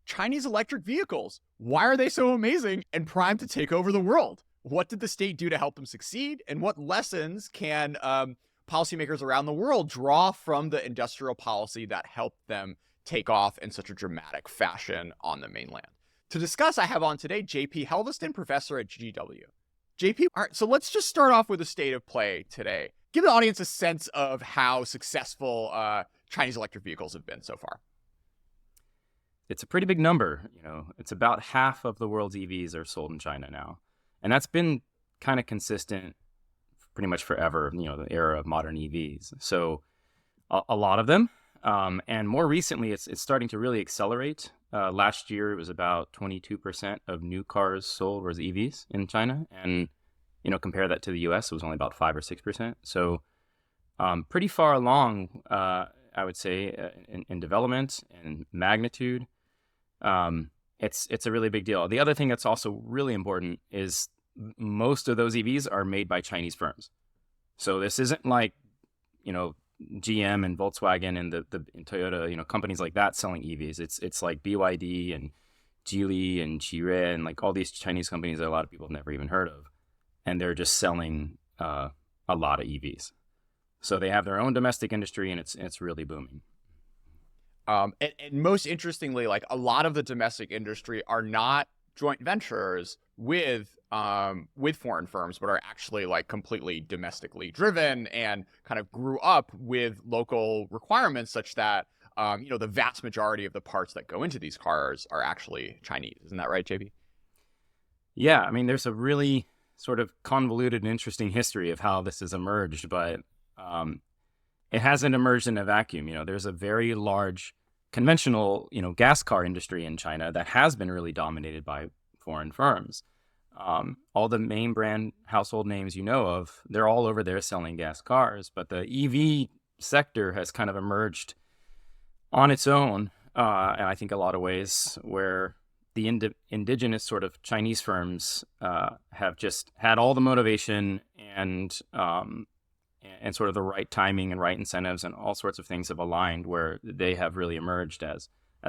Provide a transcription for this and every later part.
Chinese electric vehicles. Why are they so amazing and primed to take over the world? What did the state do to help them succeed? And what lessons can policymakers around the world draw from the industrial policy that helped them take off in such a dramatic fashion on the mainland? To discuss, I have on today JP Helveston, professor at GW. JP, all right, so let's just start off with the state of play today. Give the audience a sense of how successful Chinese electric vehicles have been so far. It's a pretty big number. It's about half of the world's EVs are sold in China now. And that's been kind of consistent pretty much forever, the era of modern EVs. So a lot of them. And more recently, it's starting to really accelerate. Last year, it was about 22% of new cars sold was EVs in China. And, compare that to the US, it was only about 5 or 6%. So pretty far along, I would say, in development and magnitude. It's a really big deal. The other thing that's also really important is most of those EVs are made by Chinese firms. So this isn't like, GM and Volkswagen and and Toyota, companies like that selling EVs. It's like BYD and Geely and Chery and like all these Chinese companies that a lot of people have never even heard of. And they're just selling a lot of EVs. So they have their own domestic industry and it's really booming. And most interestingly, like a lot of the domestic industry are not joint ventures with foreign firms, but are actually like completely domestically driven and kind of grew up with local requirements such that, the vast majority of the parts that go into these cars are actually Chinese. Isn't that right, JP? Yeah, I mean, there's a really sort of convoluted and interesting history of how this has emerged, but it hasn't emerged in a vacuum. There's a very large conventional, gas car industry in China that has been really dominated by foreign firms. All the main brand household names of, they're all over there selling gas cars, but the EV sector has kind of emerged on its own, and I think a lot of ways where the indigenous sort of Chinese firms have just had all the motivation and sort of the right timing and right incentives and all sorts of things have aligned where they have really emerged as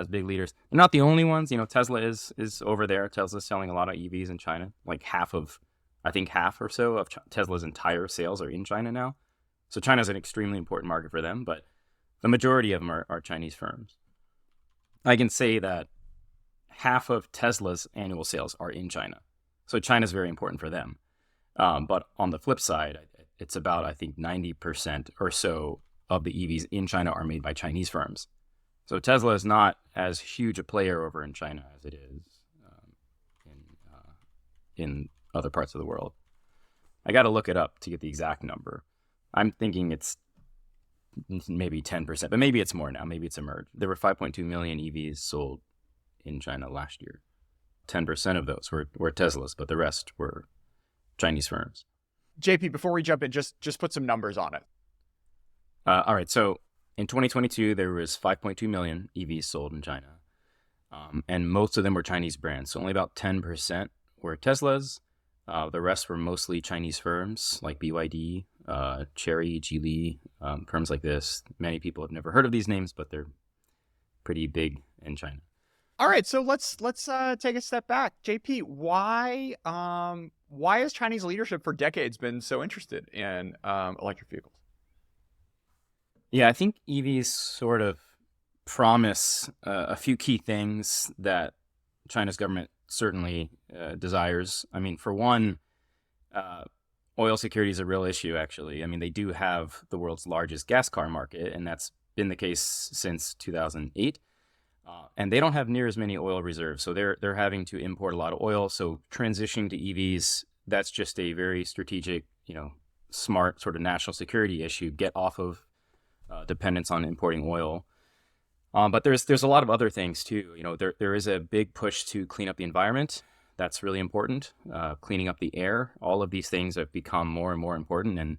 big leaders. They're not the only ones. Tesla is over there. Tesla's selling a lot of EVs in China. Like half or so of Tesla's entire sales are in China now. So China's an extremely important market for them, but the majority of them are Chinese firms. I can say that half of Tesla's annual sales are in China. So China's very important for them. But on the flip side, it's about, I think, 90% or so of the EVs in China are made by Chinese firms. So Tesla is not as huge a player over in China as it is in other parts of the world. I got to look it up to get the exact number. I'm thinking it's maybe 10%, but maybe it's more now. Maybe it's emerged. There were 5.2 million EVs sold in China last year. 10% of those were Teslas, but the rest were Chinese firms. JP, before we jump in, just put some numbers on it. All right. So in 2022, there was 5.2 million EVs sold in China. And most of them were Chinese brands. So only about 10% were Teslas. The rest were mostly Chinese firms like BYD, Chery, Geely, firms like this. Many people have never heard of these names, but they're pretty big in China. All right, so let's take a step back. JP, why has Chinese leadership for decades been so interested in electric vehicles? Yeah, I think EVs sort of promise a few key things that China's government certainly desires. I mean, for one, oil security is a real issue, actually. I mean, they do have the world's largest gas car market, and that's been the case since 2008. And they don't have near as many oil reserves, so they're having to import a lot of oil. So transitioning to EVs, that's just a very strategic, smart sort of national security issue. Get off of dependence on importing oil. But there's a lot of other things too. There is a big push to clean up the environment. That's really important. Cleaning up the air. All of these things have become more and more important, and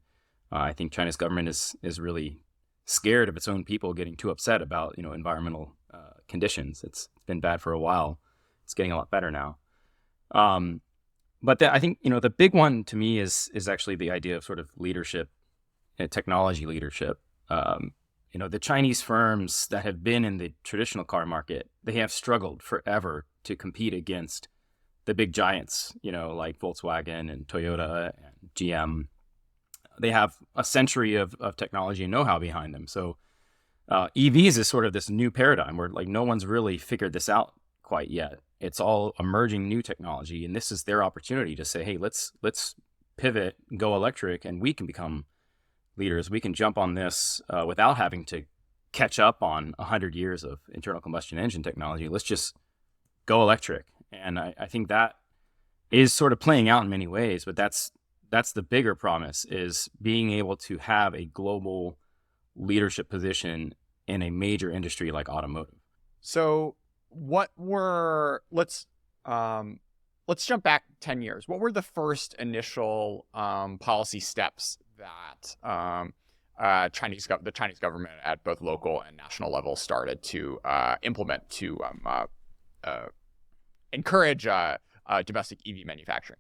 I think China's government is really scared of its own people getting too upset about environmental conditions. It's been bad for a while. It's getting a lot better now. But I think the big one to me is actually the idea of sort of leadership, technology leadership. the Chinese firms that have been in the traditional car market, they have struggled forever to compete against the big giants, like Volkswagen and Toyota and GM. They have a century of technology and know-how behind them. So EVs is sort of this new paradigm where like no one's really figured this out quite yet. It's all emerging new technology, and this is their opportunity to say, hey, let's pivot, go electric, and we can become leaders. We can jump on this without having to catch up on 100 years of internal combustion engine technology. Let's just go electric. And I think that is sort of playing out in many ways, but that's the bigger promise, is being able to have a global leadership position in a major industry like automotive. So let's jump back 10 years. What were the first initial policy steps that the Chinese government at both local and national level started to implement to encourage domestic EV manufacturing?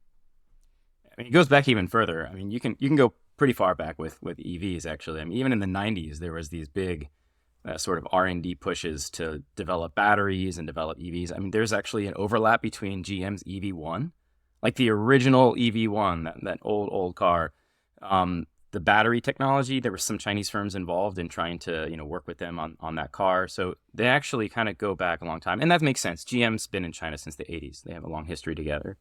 I mean, it goes back even further. I mean, you can go pretty far back with EVs, actually. I mean, even in the 90s, there was these big sort of R&D pushes to develop batteries and develop EVs. I mean, there's actually an overlap between GM's EV1, like the original EV1, that old car. The battery technology, there were some Chinese firms involved in trying to, work with them on that car. So they actually kind of go back a long time. And that makes sense. GM's been in China since the 80s. They have a long history together.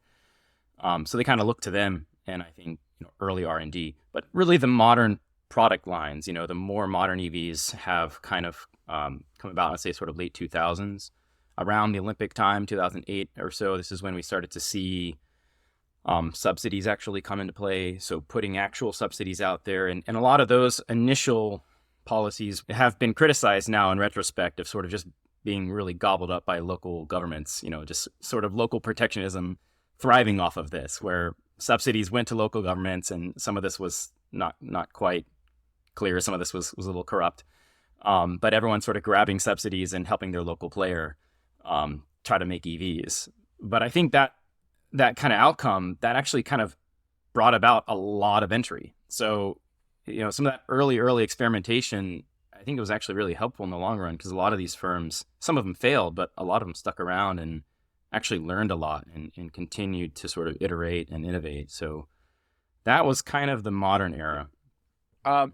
So they kind of look to them, and I think early R&D. But really the modern product lines, the more modern EVs have kind of come about, let's say, sort of late 2000s, around the Olympic time, 2008 or so. This is when we started to see subsidies actually come into play. So putting actual subsidies out there. And a lot of those initial policies have been criticized now in retrospect of sort of just being really gobbled up by local governments, just sort of local protectionism thriving off of this, where subsidies went to local governments, and some of this was not quite clear. Some of this was a little corrupt. But everyone's sort of grabbing subsidies and helping their local player try to make EVs. But I think that kind of outcome, that actually kind of brought about a lot of entry. So, some of that early experimentation, I think it was actually really helpful in the long run, because a lot of these firms, some of them failed, but a lot of them stuck around and actually learned a lot and continued to sort of iterate and innovate. So that was kind of the modern era.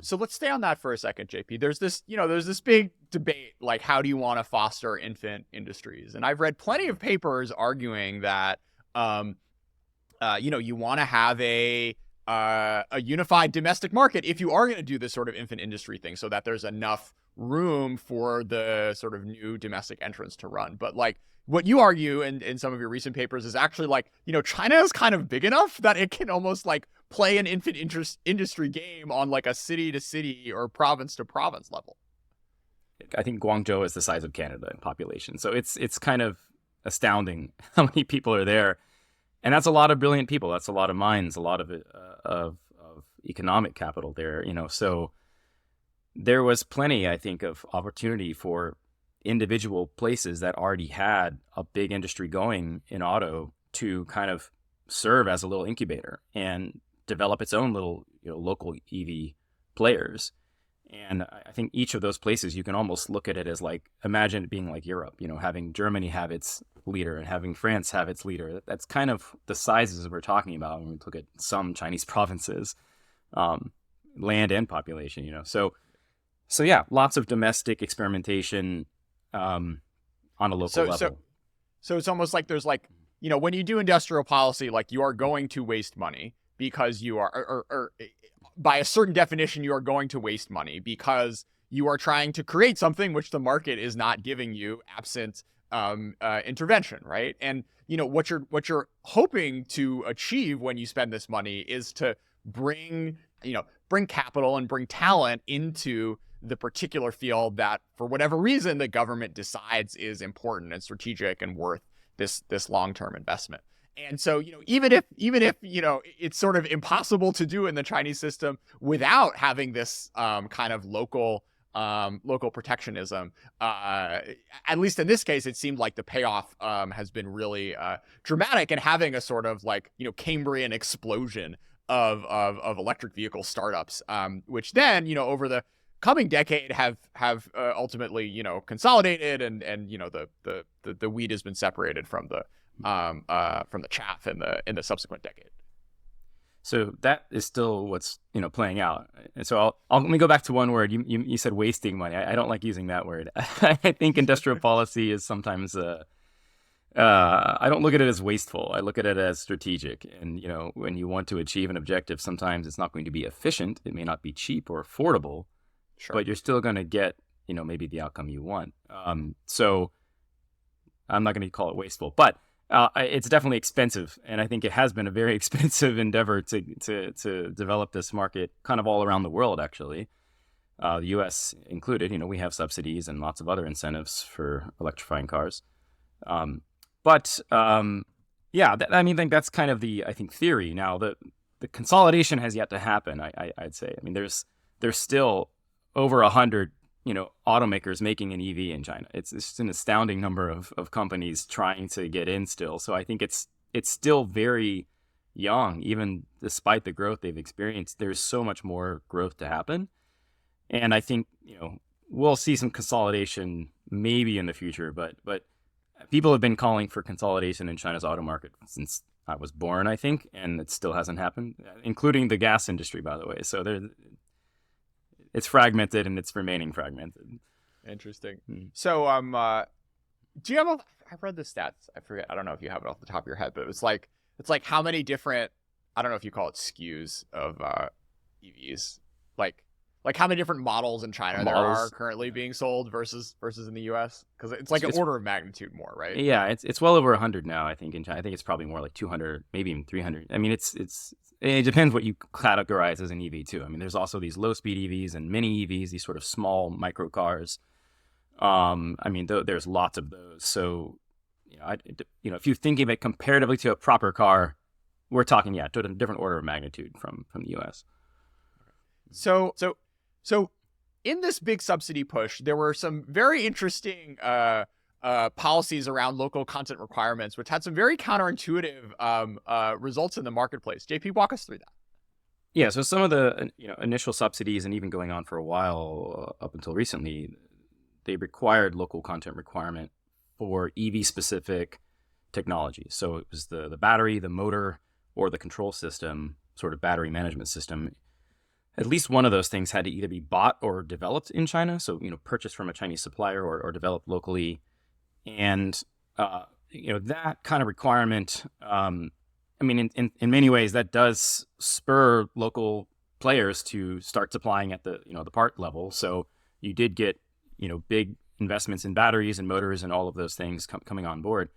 So let's stay on that for a second, JP. There's this big debate, like, how do you want to foster infant industries? And I've read plenty of papers arguing that, you want to have a unified domestic market if you are going to do this sort of infant industry thing, so that there's enough room for the sort of new domestic entrants to run. But like what you argue in some of your recent papers is actually like, China is kind of big enough that it can almost like play an infant industry game on like a city to city or province to province level. I think Guangzhou is the size of Canada in population. So it's kind of astounding how many people are there. And that's a lot of brilliant people. That's a lot of minds, a lot of economic capital there, So there was plenty, I think, of opportunity for individual places that already had a big industry going in auto to kind of serve as a little incubator and develop its own little, local EV players. And I think each of those places, you can almost look at it as like, imagine it being like Europe, having Germany have its leader and having France have its leader. That's kind of the sizes we're talking about when we look at some Chinese provinces, land and population, So yeah, lots of domestic experimentation on a local level. So it's almost like there's like, when you do industrial policy, like you are going to waste money because you are, or by a certain definition, you are going to waste money because you are trying to create something which the market is not giving you absent intervention, right? And what you're hoping to achieve when you spend this money is to bring capital and bring talent into the particular field that, for whatever reason, the government decides is important and strategic and worth this long-term investment. And so, even if it's sort of impossible to do in the Chinese system without having this kind of local protectionism, at least in this case, it seemed like the payoff has been really dramatic, and having a sort of like Cambrian explosion of electric vehicle startups, which then over the coming decade have ultimately, you know, consolidated, and you know, the wheat has been separated from the chaff in the subsequent decade. So that is still what's, you know, playing out. And so let me go back to one word. You said wasting money. I don't like using that word. I think industrial policy is sometimes I don't look at it as wasteful. I look at it as strategic. And, you know, when you want to achieve an objective, sometimes it's not going to be efficient. It may not be cheap or affordable, Sure. but you're still going to get, you know, maybe the outcome you want. So I'm not going to call it wasteful, but it's definitely expensive. And I think it has been a very expensive endeavor to develop this market kind of all around the world, actually. The U.S. included. You know, we have subsidies and lots of other incentives for electrifying cars. Yeah, I mean, I think that's kind of the theory. Now, the consolidation has yet to happen. I'd say. I mean, there's still over 100, you know, automakers making an EV in China. It's just an astounding number of companies trying to get in still. So I think it's still very young, even despite the growth they've experienced. There's so much more growth to happen, and I think, you know, we'll see some consolidation maybe in the future, but people have been calling for consolidation in China's auto market since I was born, I think, and it still hasn't happened, including the gas industry, by the way. So it's fragmented, and it's remaining fragmented. Interesting. So, do you have I've read the stats. I forget. I don't know if you have it off the top of your head, but it's like how many different, I don't know if you call it SKUs of EVs, like how many different models in China there are currently being sold versus in the US? Because it's like an order of magnitude more, right? Yeah, it's well over 100 now, I think, in China. I think it's probably more like 200, maybe even 300. I mean, it depends what you categorize as an EV too. I mean, there's also these low-speed EVs and mini EVs, these sort of small micro cars. I mean, there's lots of those. So, you know, if you're thinking of it comparatively to a proper car, we're talking, to a different order of magnitude from the US. So in this big subsidy push, there were some very interesting policies around local content requirements, which had some very counterintuitive results in the marketplace. JP, walk us through that. Yeah, so some of the initial subsidies, and even going on for a while up until recently, they required local content requirement for EV-specific technology. So it was the battery, the motor, or the control system, sort of battery management system. At least one of those things had to either be bought or developed in China, so, you know, purchased from a Chinese supplier or developed locally. And, that kind of requirement, I mean, in many ways, that does spur local players to start supplying at the part level. So you did get, big investments in batteries and motors and all of those things coming on board.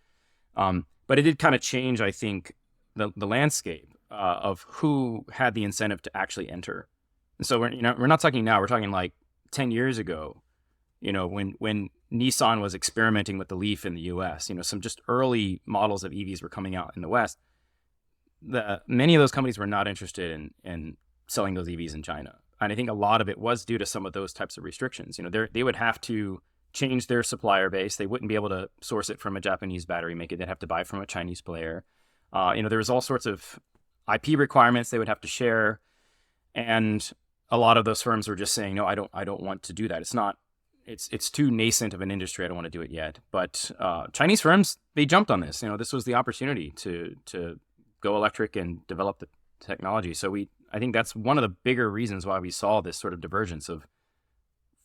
But it did kind of change, I think, the landscape of who had the incentive to actually enter. And so we're not talking now. We're talking like 10 years ago, when Nissan was experimenting with the Leaf in the U.S. Some just early models of EVs were coming out in the West. Many of those companies were not interested in selling those EVs in China, and I think a lot of it was due to some of those types of restrictions. They would have to change their supplier base. They wouldn't be able to source it from a Japanese battery maker. They'd have to buy from a Chinese player. There was all sorts of IP requirements they would have to share, and a lot of those firms were just saying, no, I don't want to do that. It's too nascent of an industry. I don't want to do it yet. But Chinese firms, they jumped on this. This was the opportunity to go electric and develop the technology. So I think that's one of the bigger reasons why we saw this sort of divergence of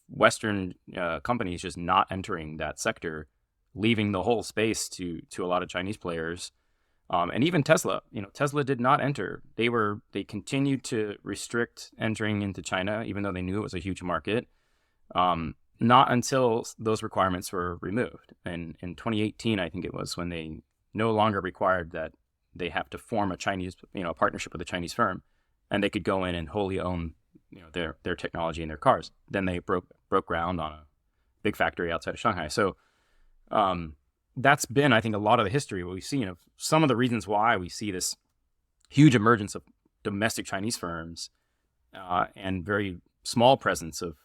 Western companies just not entering that sector, leaving the whole space to a lot of Chinese players. And even Tesla, Tesla did not enter. They continued to restrict entering into China, even though they knew it was a huge market. Not until those requirements were removed. And in 2018, I think it was, when they no longer required that they have to form a Chinese, a partnership with a Chinese firm, and they could go in and wholly own, their technology and their cars. Then they broke ground on a big factory outside of Shanghai. So, that's been, I think, a lot of the history what we've seen of some of the reasons why we see this huge emergence of domestic Chinese firms and very small presence of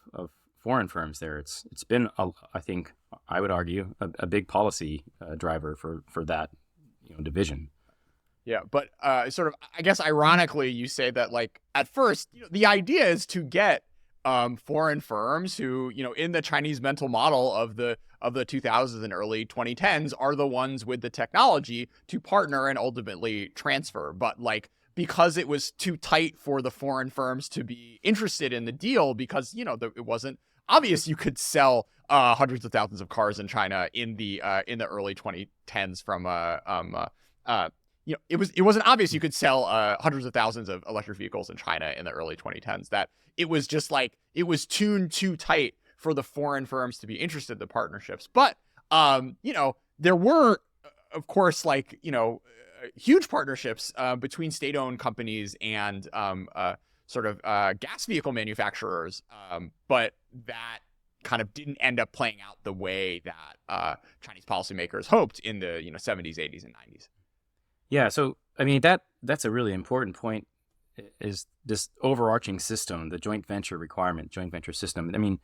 foreign firms there. It's been, I think, I would argue, a big policy driver for that division. Yeah, but sort of, I guess, ironically, you say that, like, at first, the idea is to get foreign firms who, in the Chinese mental model of the 2000s and early 2010s, are the ones with the technology to partner and ultimately transfer. But like, because it was too tight for the foreign firms to be interested in the deal, because it wasn't obvious you could sell hundreds of thousands of cars in China in the early 2010s from it wasn't obvious you could sell hundreds of thousands of electric vehicles in China in the early 2010s. That it was just like, it was tuned too tight for the foreign firms to be interested in the partnerships. But there were, of course, like huge partnerships between state-owned companies and gas vehicle manufacturers, but that kind of didn't end up playing out the way that Chinese policymakers hoped in the 70s, 80s, and 90s. Yeah, so I mean that's a really important point, is this overarching system, the joint venture requirement, joint venture system. I mean,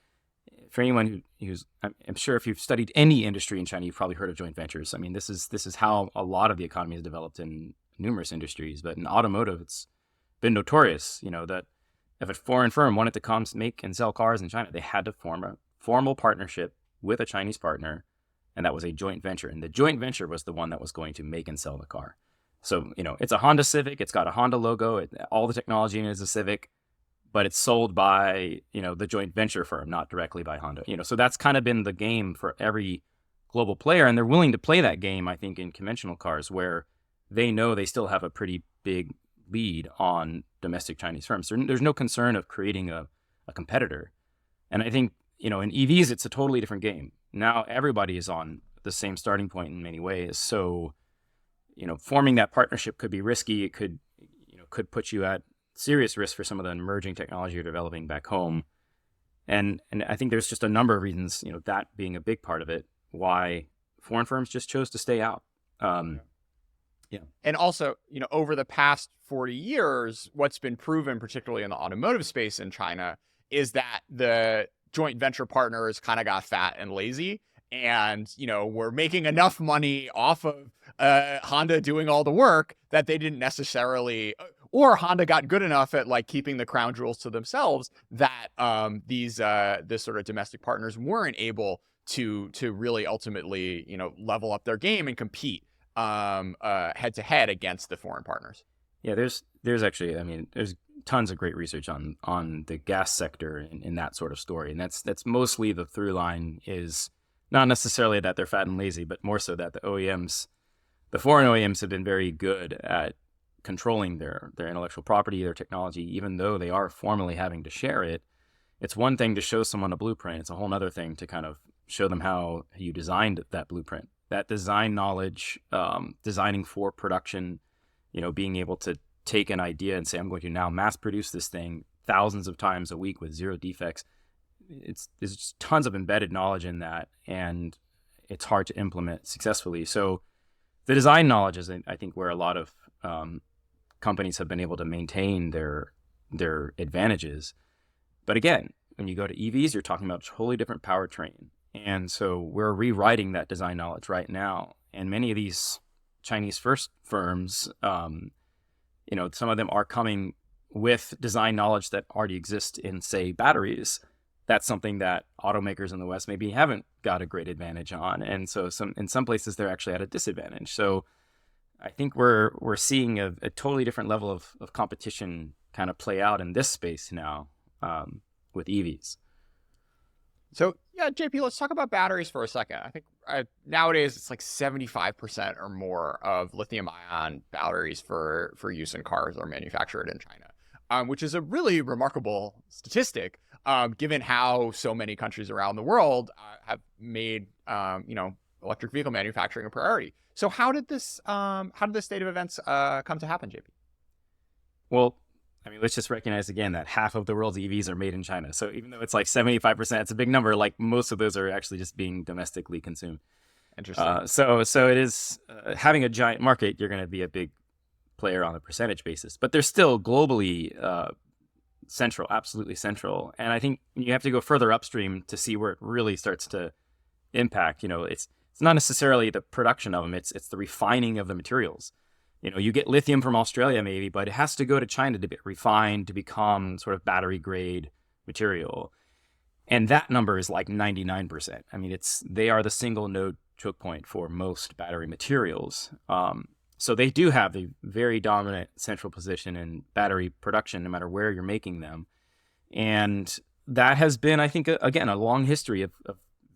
for anyone who's, I'm sure if you've studied any industry in China, you've probably heard of joint ventures. I mean, this is how a lot of the economy has developed in numerous industries, but in automotive, it's been notorious, that if a foreign firm wanted to come make and sell cars in China, they had to form a formal partnership with a Chinese partner, and that was a joint venture. And the joint venture was the one that was going to make and sell the car. So, it's a Honda Civic. It's got a Honda logo. All the technology in it is a Civic, but it's sold by, the joint venture firm, not directly by Honda. So that's kind of been the game for every global player. And they're willing to play that game, I think, in conventional cars, where they know they still have a pretty big lead on domestic Chinese firms. There's no concern of creating a competitor. And I think, in EVs, it's a totally different game. Now everybody is on the same starting point in many ways. So, forming that partnership could be risky. It could put you at serious risk for some of the emerging technology you're developing back home. And I think there's just a number of reasons, that being a big part of it, why foreign firms just chose to stay out. Yeah. And also, over the past 40 years, what's been proven, particularly in the automotive space in China, is that the joint venture partners kind of got fat and lazy, and were making enough money off of Honda doing all the work that they didn't necessarily, or Honda got good enough at like keeping the crown jewels to themselves that this sort of domestic partners weren't able to really ultimately level up their game and compete head to head against the foreign partners. Yeah, there's actually, I mean, there's tons of great research on the gas sector in that sort of story, and that's mostly the through line is not necessarily that they're fat and lazy, but more so that the foreign OEMs have been very good at controlling their intellectual property, their technology, even though they are formally having to share it. It's one thing to show someone a blueprint. It's a whole other thing to kind of show them how you designed that blueprint. That design knowledge, designing for production, being able to take an idea and say, I'm going to now mass produce this thing thousands of times a week with zero defects. There's just tons of embedded knowledge in that, and it's hard to implement successfully. So the design knowledge is, I think, where a lot of companies have been able to maintain their advantages. But again, when you go to EVs, you're talking about a totally different powertrain. And so we're rewriting that design knowledge right now. And many of these Chinese first firms, some of them are coming with design knowledge that already exists in, say, batteries. That's something that automakers in the West maybe haven't got a great advantage on. And so in some places they're actually at a disadvantage. So I think we're seeing a totally different level of competition kind of play out in this space now with EVs. So yeah, JP, let's talk about batteries for a second. I think nowadays it's like 75% or more of lithium-ion batteries for use in cars are manufactured in China, which is a really remarkable statistic, given how so many countries around the world have made electric vehicle manufacturing a priority. So how did this state of events come to happen, JP? Well, I mean, let's just recognize again that half of the world's EVs are made in China. So even though it's like 75%, it's a big number. Like most of those are actually just being domestically consumed. Interesting. So it is having a giant market. You're going to be a big player on a percentage basis, but they're still globally central, absolutely central. And I think you have to go further upstream to see where it really starts to impact. It's not necessarily the production of them. It's the refining of the materials. You get lithium from Australia maybe, but it has to go to China to be refined, to become sort of battery grade material. And that number is like 99%. I mean, they are the single node choke point for most battery materials. So they do have a very dominant central position in battery production, no matter where you're making them. And that has been, I think, again, a long history of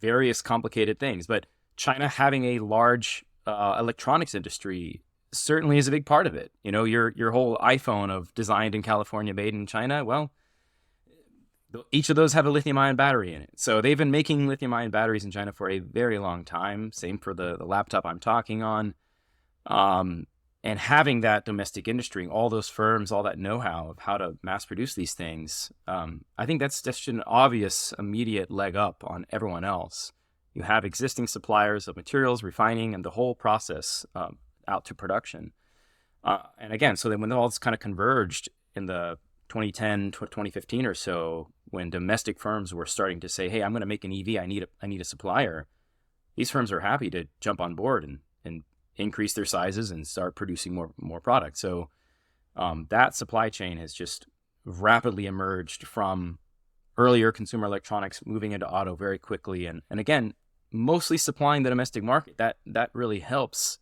various complicated things. But China having a large electronics industry certainly is a big part of it. You know, your whole iPhone of designed in California, made in China, well, each of those have a lithium-ion battery in it. So they've been making lithium-ion batteries in China for a very long time. Same for the laptop I'm talking on. And having that domestic industry, all those firms, all that know-how of how to mass produce these things, I think that's just an obvious immediate leg up on everyone else. You have existing suppliers of materials, refining, and the whole process out to production. And again, so then when all this kind of converged in the 2010 to 2015 or so, when domestic firms were starting to say, hey, I'm going to make an EV, I need a supplier, these firms are happy to jump on board and increase their sizes and start producing more product. So that supply chain has just rapidly emerged from earlier consumer electronics, moving into auto very quickly. And again, mostly supplying the domestic market. That really helps.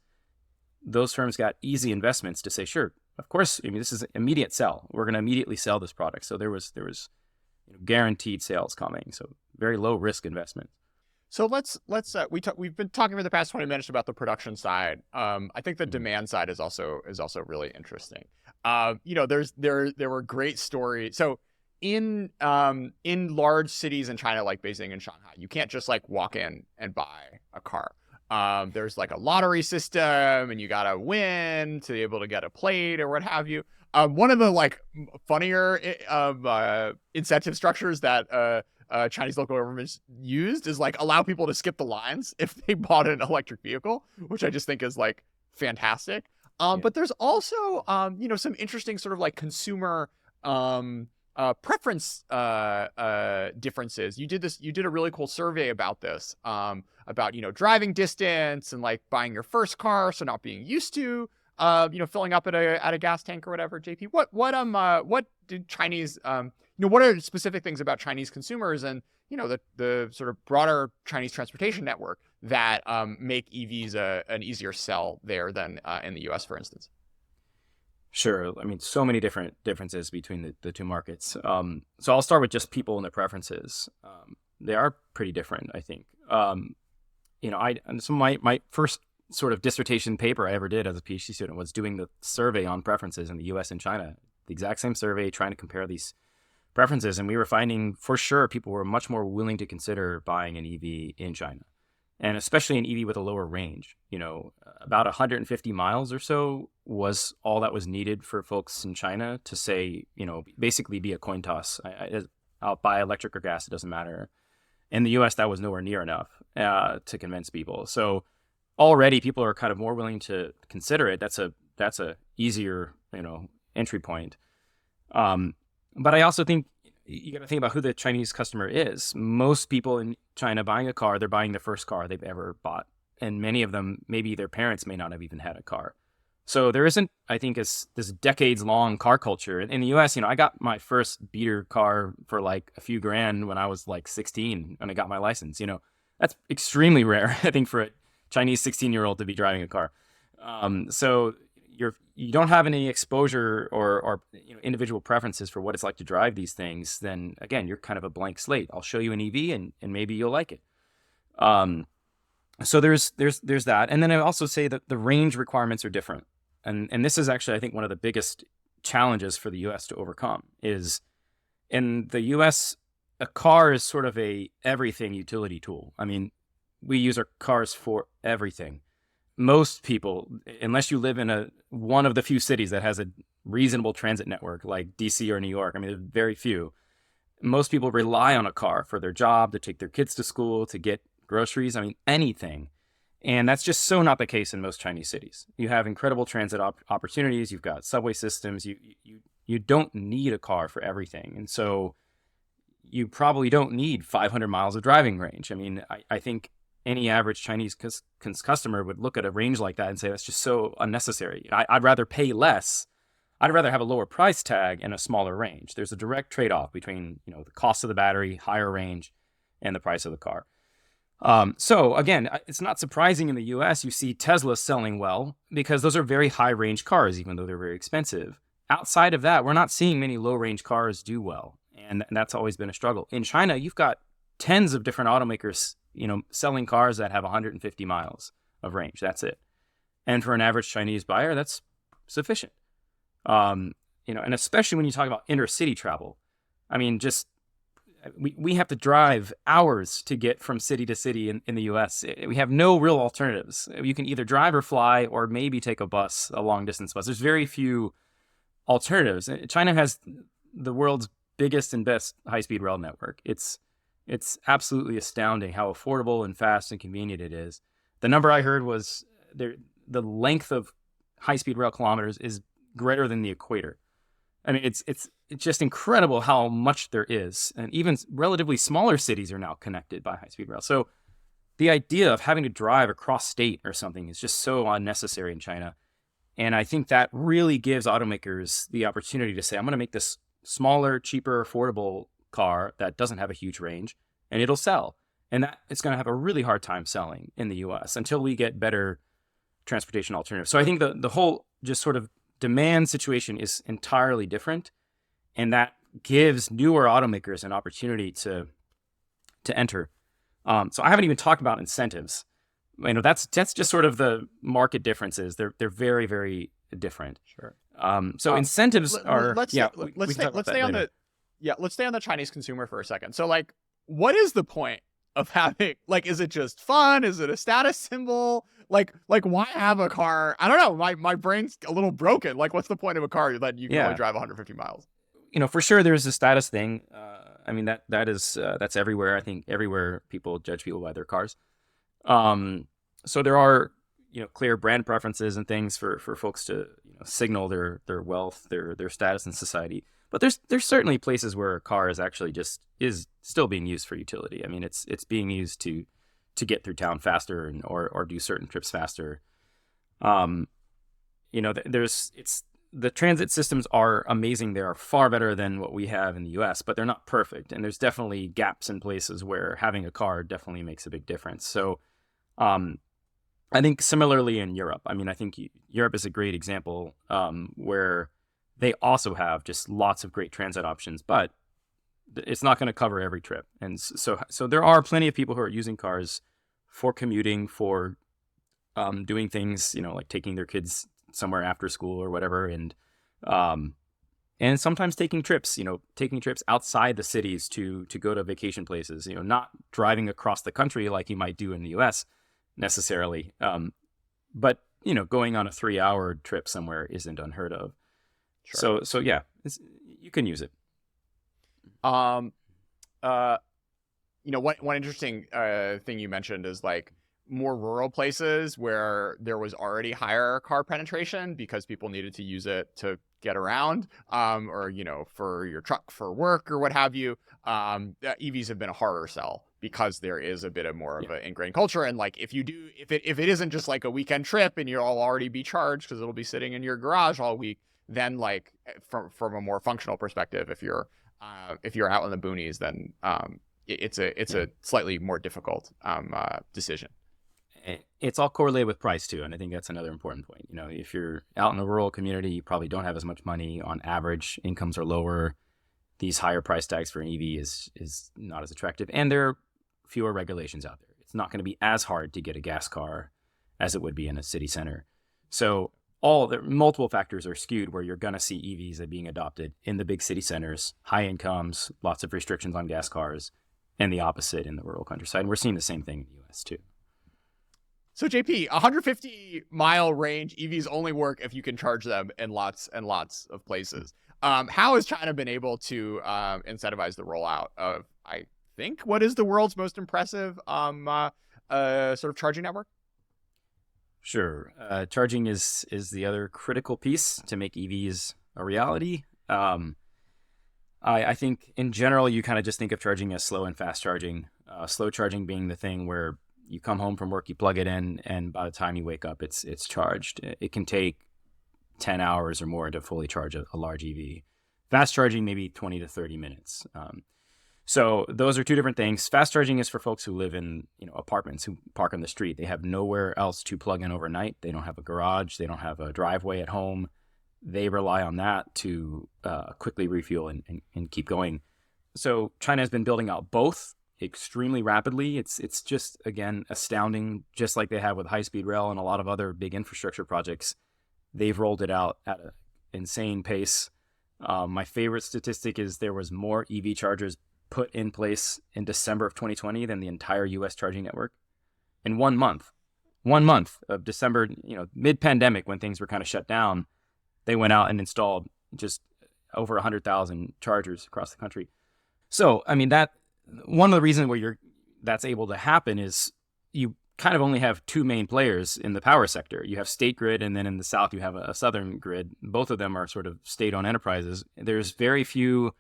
Those firms got easy investments to say, sure, of course, I mean, this is an immediate sell. We're going to immediately sell this product. So there was guaranteed sales coming. So very low risk investment. So we've been talking for the past 20 minutes about the production side. I think the demand side is also really interesting. There were great stories. So in large cities in China, like Beijing and Shanghai, you can't just like walk in and buy a car. There's like a lottery system, and you gotta win to be able to get a plate or what have you. One of the like funnier incentive structures that Chinese local governments used is like allow people to skip the lines if they bought an electric vehicle, which I just think is like fantastic. But there's also some interesting sort of like consumer preference differences. You did a really cool survey about this, about driving distance and like buying your first car, so not being used to filling up at a gas tank or whatever. JP, what did Chinese what are specific things about Chinese consumers and the sort of broader Chinese transportation network that make EVs an easier sell there than in the US, for instance? Sure. I mean, so many different differences between the two markets. So I'll start with just people and their preferences. They are pretty different, I think. My first sort of dissertation paper I ever did as a PhD student was doing the survey on preferences in the US and China. The exact same survey, trying to compare these preferences. And we were finding for sure people were much more willing to consider buying an EV in China. And especially an EV with a lower range. About 150 miles or so was all that was needed for folks in China to say, basically be a coin toss. I'll buy electric or gas, it doesn't matter. In the US, that was nowhere near enough to convince people. So already people are kind of more willing to consider it. That's a easier, entry point. But I also think you got to think about who the Chinese customer is. Most people in China buying a car, they're buying the first car they've ever bought. And many of them, maybe their parents may not have even had a car. So there isn't, I think, this decades-long car culture. In the US, I got my first beater car for like a few grand when I was like 16 when I got my license. That's extremely rare, I think, for a Chinese 16-year-old to be driving a car. So you don't have any exposure or individual preferences for what it's like to drive these things, then again, you're kind of a blank slate. I'll show you an EV and maybe you'll like it. So there's that. And then I also say that the range requirements are different. And this is actually, I think, one of the biggest challenges for the US to overcome is in the US, a car is sort of a everything utility tool. I mean, we use our cars for everything. Most people, unless you live in one of the few cities that has a reasonable transit network like DC or New York, I mean, there's very few. Most people rely on a car for their job, to take their kids to school, to get groceries, I mean, anything. And that's just so not the case in most Chinese cities. You have incredible transit opportunities. You've got subway systems. You don't need a car for everything. And so you probably don't need 500 miles of driving range. I mean, I think any average Chinese customer would look at a range like that and say, that's just so unnecessary. I'd rather pay less I'd rather have a lower price tag and a smaller range. There's a direct trade-off between, the cost of the battery, higher range, and the price of the car. So again, it's not surprising in the US you see Tesla selling well because those are very high range cars, even though they're very expensive. Outside of that, we're not seeing many low range cars do well. And that's always been a struggle. In China, you've got tens of different automakers, selling cars that have 150 miles of range. That's it. And for an average Chinese buyer, that's sufficient. And especially when you talk about intercity travel, I mean, just we have to drive hours to get from city to city in the US. We have no real alternatives. You can either drive or fly or maybe take a bus, a long distance bus. There's very few alternatives. China has the world's biggest and best high-speed rail network. It's absolutely astounding how affordable and fast and convenient it is. The number I heard was the length of high-speed rail kilometers is greater than the equator. I mean, it's just incredible how much there is. And even relatively smaller cities are now connected by high-speed rail. So the idea of having to drive across state or something is just so unnecessary in China. And I think that really gives automakers the opportunity to say, I'm going to make this smaller, cheaper, affordable car that doesn't have a huge range, and it'll sell. And that it's going to have a really hard time selling in the US until we get better transportation alternatives. So I think the whole just sort of demand situation is entirely different, and that gives newer automakers an opportunity to enter. So I haven't even talked about incentives. That's just sort of the market differences. They're very, very different. Sure. So incentives are let's stay on the Chinese consumer for a second. So like, what is the point of having, like, is it just fun? Is it a status symbol? Like why have a car? I don't know. My brain's a little broken. Like, what's the point of a car that you can only drive 150 miles? For sure there's a status thing. I mean, that's everywhere. I think everywhere people judge people by their cars. So there are, clear brand preferences and things for folks to signal their wealth, their status in society. But there's certainly places where a car is actually is still being used for utility. I mean, it's being used to get through town faster or do certain trips faster. The transit systems are amazing. They are far better than what we have in the US, but they're not perfect. And there's definitely gaps in places where having a car definitely makes a big difference. So, I think similarly in Europe, I think Europe is a great example where they also have just lots of great transit options, but it's not going to cover every trip. And so there are plenty of people who are using cars for commuting, for doing things, like taking their kids somewhere after school or whatever. And sometimes taking trips outside the cities to go to vacation places, not driving across the country like you might do in the US necessarily. But, going on a 3-hour trip somewhere isn't unheard of. Sure. So yeah, you can use it. One interesting thing you mentioned is like more rural places where there was already higher car penetration because people needed to use it to get around, or for your truck for work or what have you. EVs have been a harder sell because there is a bit of more of an ingrained culture. And like, if it isn't just like a weekend trip and you'll already be charged because it'll be sitting in your garage all week, then like from a more functional perspective, if you're out in the boonies, then it's a slightly more difficult decision. It's all correlated with price too, and I think that's another important point. If you're out in a rural community, you probably don't have as much money. On average, incomes are lower. These higher price tags for an EV is not as attractive, and there are fewer regulations out there. It's not going to be as hard to get a gas car as it would be in a city center. So multiple factors are skewed where you're going to see EVs being adopted in the big city centers, high incomes, lots of restrictions on gas cars, and the opposite in the rural countryside. And we're seeing the same thing in the US too. So JP, 150-mile range EVs only work if you can charge them in lots and lots of places. How has China been able to incentivize the rollout of, I think, what is the world's most impressive sort of charging network? Sure. Charging is the other critical piece to make EVs a reality. I think in general, you kind of just think of charging as slow and fast charging. Slow charging being the thing where you come home from work, you plug it in, and by the time you wake up, it's charged. It can take 10 hours or more to fully charge a large EV. Fast charging, maybe 20 to 30 minutes. So those are two different things. Fast charging is for folks who live in apartments, who park on the street. They have nowhere else to plug in overnight. They don't have a garage. They don't have a driveway at home. They rely on that to quickly refuel and keep going. So China has been building out both extremely rapidly. It's just, again, astounding. Just like they have with high-speed rail and a lot of other big infrastructure projects, they've rolled it out at an insane pace. My favorite statistic is there was more EV chargers put in place in December of 2020 than the entire U.S. charging network in 1 month. 1 month of December, mid-pandemic when things were kind of shut down, they went out and installed just over 100,000 chargers across the country. So, I mean, that one of the reasons where that's able to happen is you kind of only have two main players in the power sector. You have State Grid, and then in the South, you have a Southern Grid. Both of them are sort of state-owned enterprises. There's very few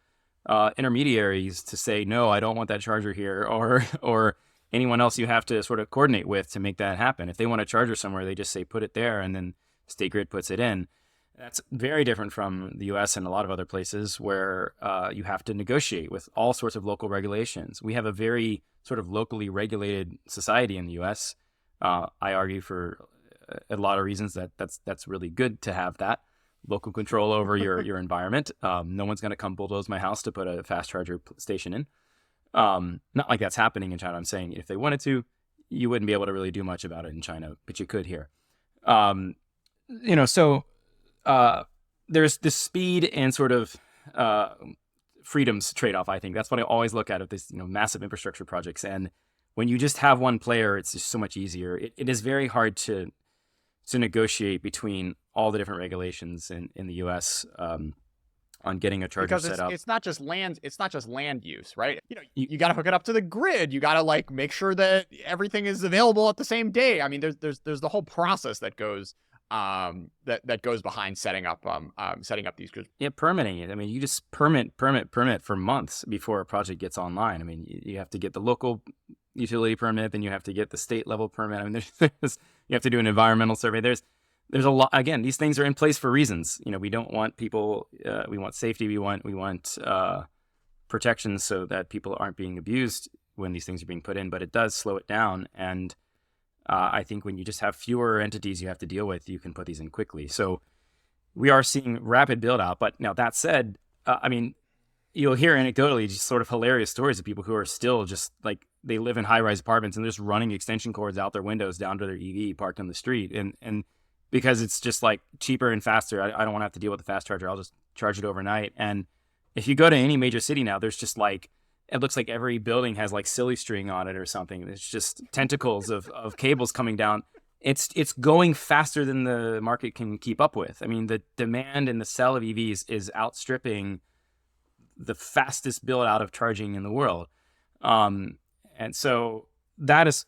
intermediaries to say, no, I don't want that charger here, or anyone else you have to sort of coordinate with to make that happen. If they want a charger somewhere, they just say, put it there, and then State Grid puts it in. That's very different from the U.S. and a lot of other places where you have to negotiate with all sorts of local regulations. We have a very sort of locally regulated society in the U.S. I argue for a lot of reasons that's really good to have that local control over your environment. No one's going to come bulldoze my house to put a fast charger station in. Not like that's happening in China. I'm saying if they wanted to, you wouldn't be able to really do much about it in China, but you could here. So there's this speed and sort of freedoms trade-off. I think that's what I always look at this massive infrastructure projects. And when you just have one player, it's just so much easier. It is very hard to negotiate between all the different regulations in the U.S. On getting a charger set up. It's not just land use, right? You got to hook it up to the grid. You got to make sure that everything is available at the same day. I mean, there's the whole process that goes that goes behind setting up these grids. Yeah, permitting it. I mean, you just permit for months before a project gets online. I mean, you have to get the local utility permit, then you have to get the state level permit. I mean, you have to do an environmental survey. There's a lot. Again, these things are in place for reasons. We don't want people. We want safety. We want protections so that people aren't being abused when these things are being put in. But it does slow it down. And I think when you just have fewer entities you have to deal with, you can put these in quickly. So we are seeing rapid build out. But now that said, I mean, you'll hear anecdotally just sort of hilarious stories of people who are still just they live in high-rise apartments and they're just running extension cords out their windows down to their EV parked on the street. And because it's just cheaper and faster. I don't want to have to deal with the fast charger. I'll just charge it overnight. And if you go to any major city now, there's just it looks like every building has silly string on it or something. It's just tentacles of cables coming down. It's going faster than the market can keep up with. I mean, the demand and the sell of EVs is outstripping the fastest build out of charging in the world. And so that is,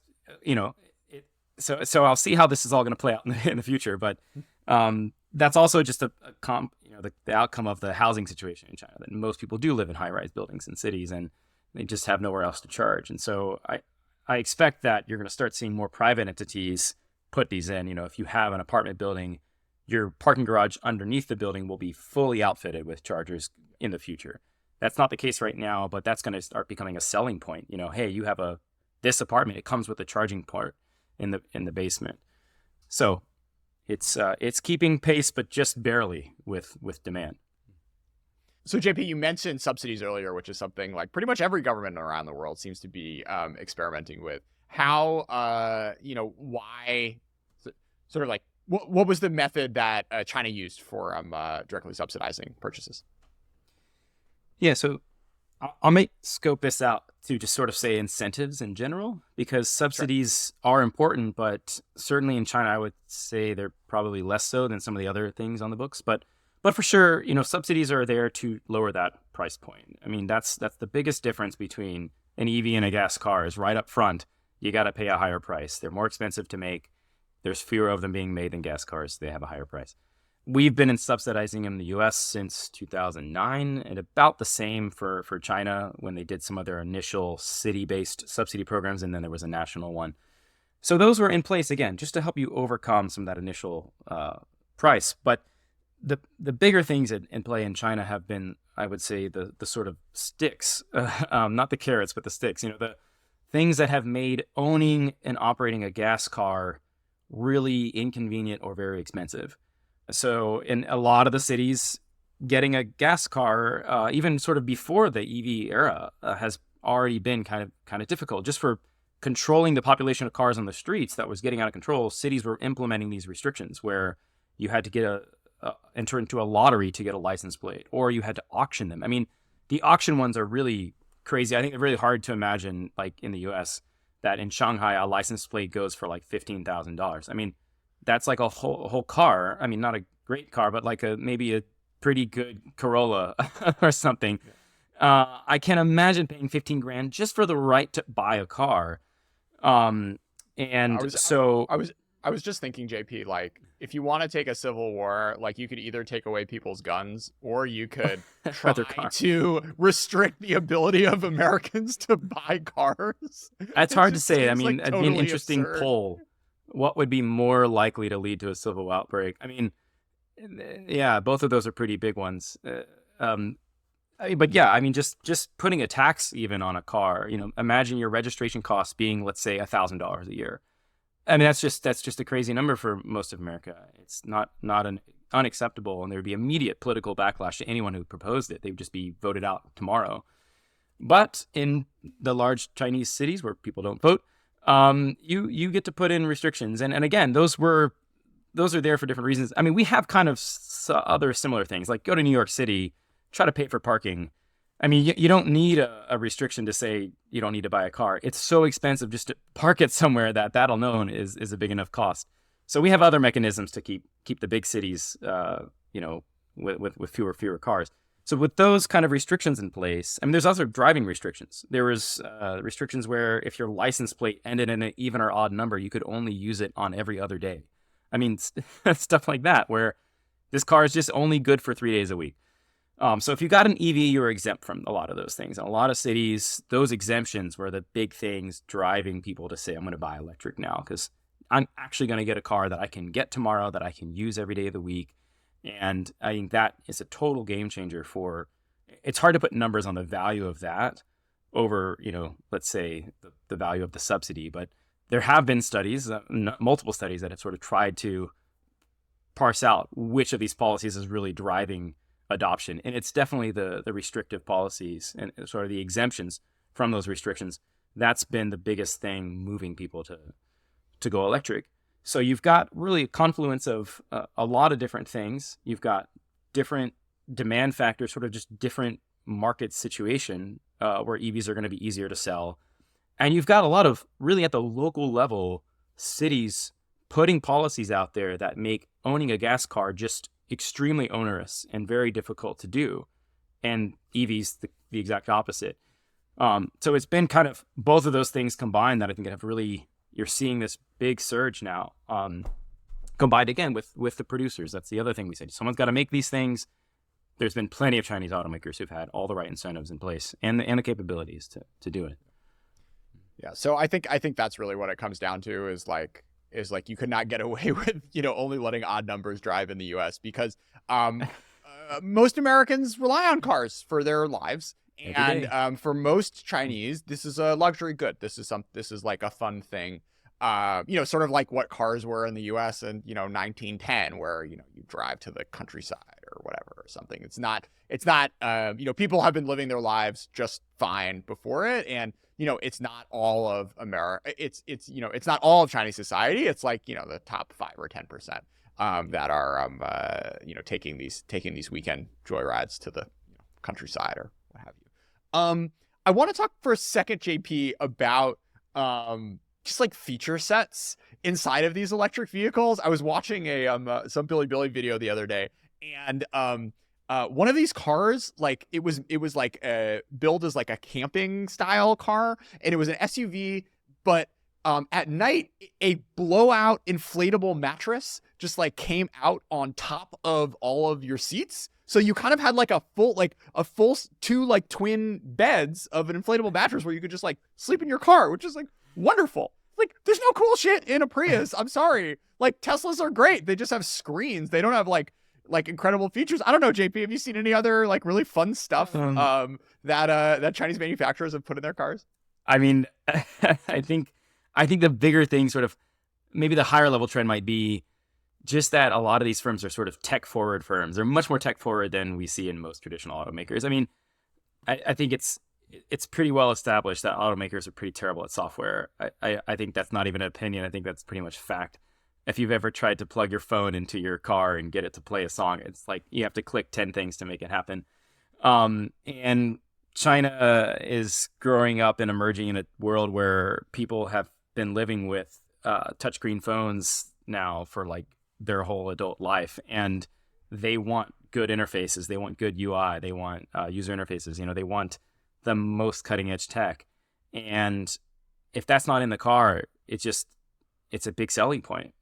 So I'll see how this is all going to play out in the future, but that's also just the outcome of the housing situation in China. That most people do live in high-rise buildings in cities, and they just have nowhere else to charge. And so I expect that you're going to start seeing more private entities put these in. If you have an apartment building, your parking garage underneath the building will be fully outfitted with chargers in the future. That's not the case right now, but that's going to start becoming a selling point. Hey, you have this apartment; it comes with a charging port in the basement. So it's keeping pace, but just barely with demand. So JP, you mentioned subsidies earlier, which is something pretty much every government around the world seems to be experimenting with. How why sort of what was the method that China used for directly subsidizing purchases? Yeah, so I'll scope this out to just sort of say incentives in general, because subsidies are important, but certainly in China, I would say they're probably less so than some of the other things on the books. But for sure, subsidies are there to lower that price point. I mean, that's the biggest difference between an EV and a gas car is right up front. You got to pay a higher price. They're more expensive to make. There's fewer of them being made than gas cars. They have a higher price. We've been subsidizing in the U.S. since 2009, and about the same for China when they did some of their initial city-based subsidy programs, and then there was a national one. So those were in place, again, just to help you overcome some of that initial price. But the bigger things in play in China have been, I would say, the sort of sticks, not the carrots, but the sticks. The things that have made owning and operating a gas car really inconvenient or very expensive. So in a lot of the cities, getting a gas car, even sort of before the EV era, has already been kind of difficult. Just for controlling the population of cars on the streets that was getting out of control, cities were implementing these restrictions where you had to get enter into a lottery to get a license plate, or you had to auction them. I mean, the auction ones are really crazy. I think they're really hard to imagine, like in the US, that in Shanghai, a license plate goes for like $15,000. I mean, that's like a whole car. I mean, not a great car, but like maybe a pretty good Corolla or something. I can't imagine paying 15 grand just for the right to buy a car. And I was just thinking, JP, like, if you want to take a civil war, like, you could either take away people's guns, or you could try to restrict the ability of Americans to buy cars. That's hard to say. I seems mean, like it'd be an totally interesting absurd. poll. What would be more likely to lead to a civil outbreak? I mean, yeah, both of those are pretty big ones. But yeah, I mean, just putting a tax even on a car, imagine your registration costs being, let's say, $1,000 a year. I mean, that's just a crazy number for most of America. It's not unacceptable, and there would be immediate political backlash to anyone who proposed it. They would just be voted out tomorrow. But in the large Chinese cities where people don't vote, you get to put in restrictions, and again, those are there for different reasons. I mean, we have kind of other similar things, like go to New York City, try to pay for parking. I mean, you don't need a restriction to say you don't need to buy a car. It's so expensive just to park it somewhere that alone is a big enough cost. So we have other mechanisms to keep the big cities, with fewer cars. So with those kind of restrictions in place, I mean, there's also driving restrictions. There was restrictions where if your license plate ended in an even or odd number, you could only use it on every other day. I mean, stuff like that, where this car is just only good for 3 days a week. So if you got an EV, you were exempt from a lot of those things. In a lot of cities, those exemptions were the big things driving people to say, I'm going to buy electric now because I'm actually going to get a car that I can get tomorrow, that I can use every day of the week. And I think that is a total game changer it's hard to put numbers on the value of that over, let's say the value of the subsidy. But there have been studies, multiple studies that have sort of tried to parse out which of these policies is really driving adoption. And it's definitely the restrictive policies and sort of the exemptions from those restrictions. That's been the biggest thing moving people to go electric. So you've got really a confluence of a lot of different things. You've got different demand factors, sort of just different market situation where EVs are going to be easier to sell. And you've got a lot of really at the local level cities putting policies out there that make owning a gas car just extremely onerous and very difficult to do, and EVs the exact opposite. So it's been kind of both of those things combined that I think have really, you're seeing this big surge now, combined again with the producers. That's the other thing we said. Someone's got to make these things. There's been plenty of Chinese automakers who've had all the right incentives in place and the capabilities to do it. Yeah, so I think that's really what it comes down to is like you could not get away with only letting odd numbers drive in the U.S. because most Americans rely on cars for their lives, and for most Chinese, this is a luxury good. This is like a fun thing, sort of like what cars were in the U.S. in 1910, where you drive to the countryside or whatever or something. It's not people have been living their lives just fine before it, and it's not all of America. It's not all of Chinese society. It's like the top 5 or 10% that are taking these weekend joyrides to the countryside or what have you. I want to talk for a second, JP, about just like feature sets inside of these electric vehicles. I was watching some Billy video the other day, and one of these cars, like it was like billed as like a camping style car, and it was an SUV, but at night a blowout inflatable mattress just like came out on top of all of your seats. So you kind of had like a full 2 like twin beds of an inflatable mattress where you could just like sleep in your car, which is like wonderful. Like, there's no cool shit in a Prius. I'm sorry. Like, Teslas are great. They just have screens. They don't have like like incredible features. I don't know, JP, have you seen any other like really fun stuff that Chinese manufacturers have put in their cars? I mean, I think the bigger thing, sort of maybe the higher level trend, might be just that a lot of these firms are sort of tech forward firms. They're much more tech forward than we see in most traditional automakers. I mean, I think it's pretty well established that automakers are pretty terrible at software. I think that's not even an opinion. I think that's pretty much fact. If you've ever tried to plug your phone into your car and get it to play a song, it's like you have to click 10 things to make it happen. And China is growing up and emerging in a world where people have been living with touchscreen phones now for like their whole adult life, and they want good interfaces. They want good UI. They want user interfaces. You know, they want the most cutting edge tech. And if that's not in the car, it's a big selling point.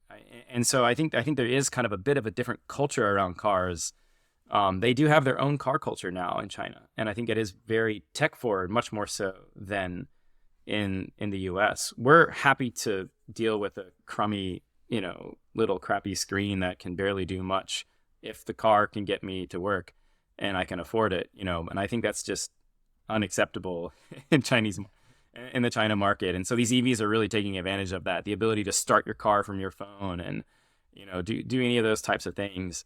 And so I think there is kind of a bit of a different culture around cars. They do have their own car culture now in China, and I think it is very tech forward, much more so than in the US. We're happy to deal with a crummy, little crappy screen that can barely do much if the car can get me to work and I can afford it, and I think that's just unacceptable in the China market. And so these EVs are really taking advantage of that, the ability to start your car from your phone and, do any of those types of things.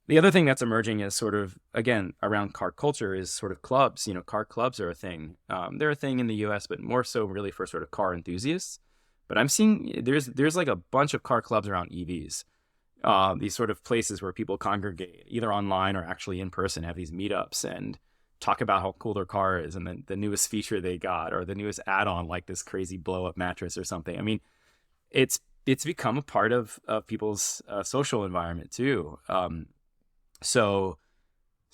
The other thing that's emerging is sort of, again, around car culture is sort of clubs. Car clubs are a thing. They're a thing in the US, but more so really for sort of car enthusiasts. But I'm seeing there's like a bunch of car clubs around EVs. These sort of places where people congregate either online or actually in person, have these meetups and talk about how cool their car is and the newest feature they got or the newest add-on, like this crazy blow-up mattress or something. I mean, it's become a part of people's social environment too. So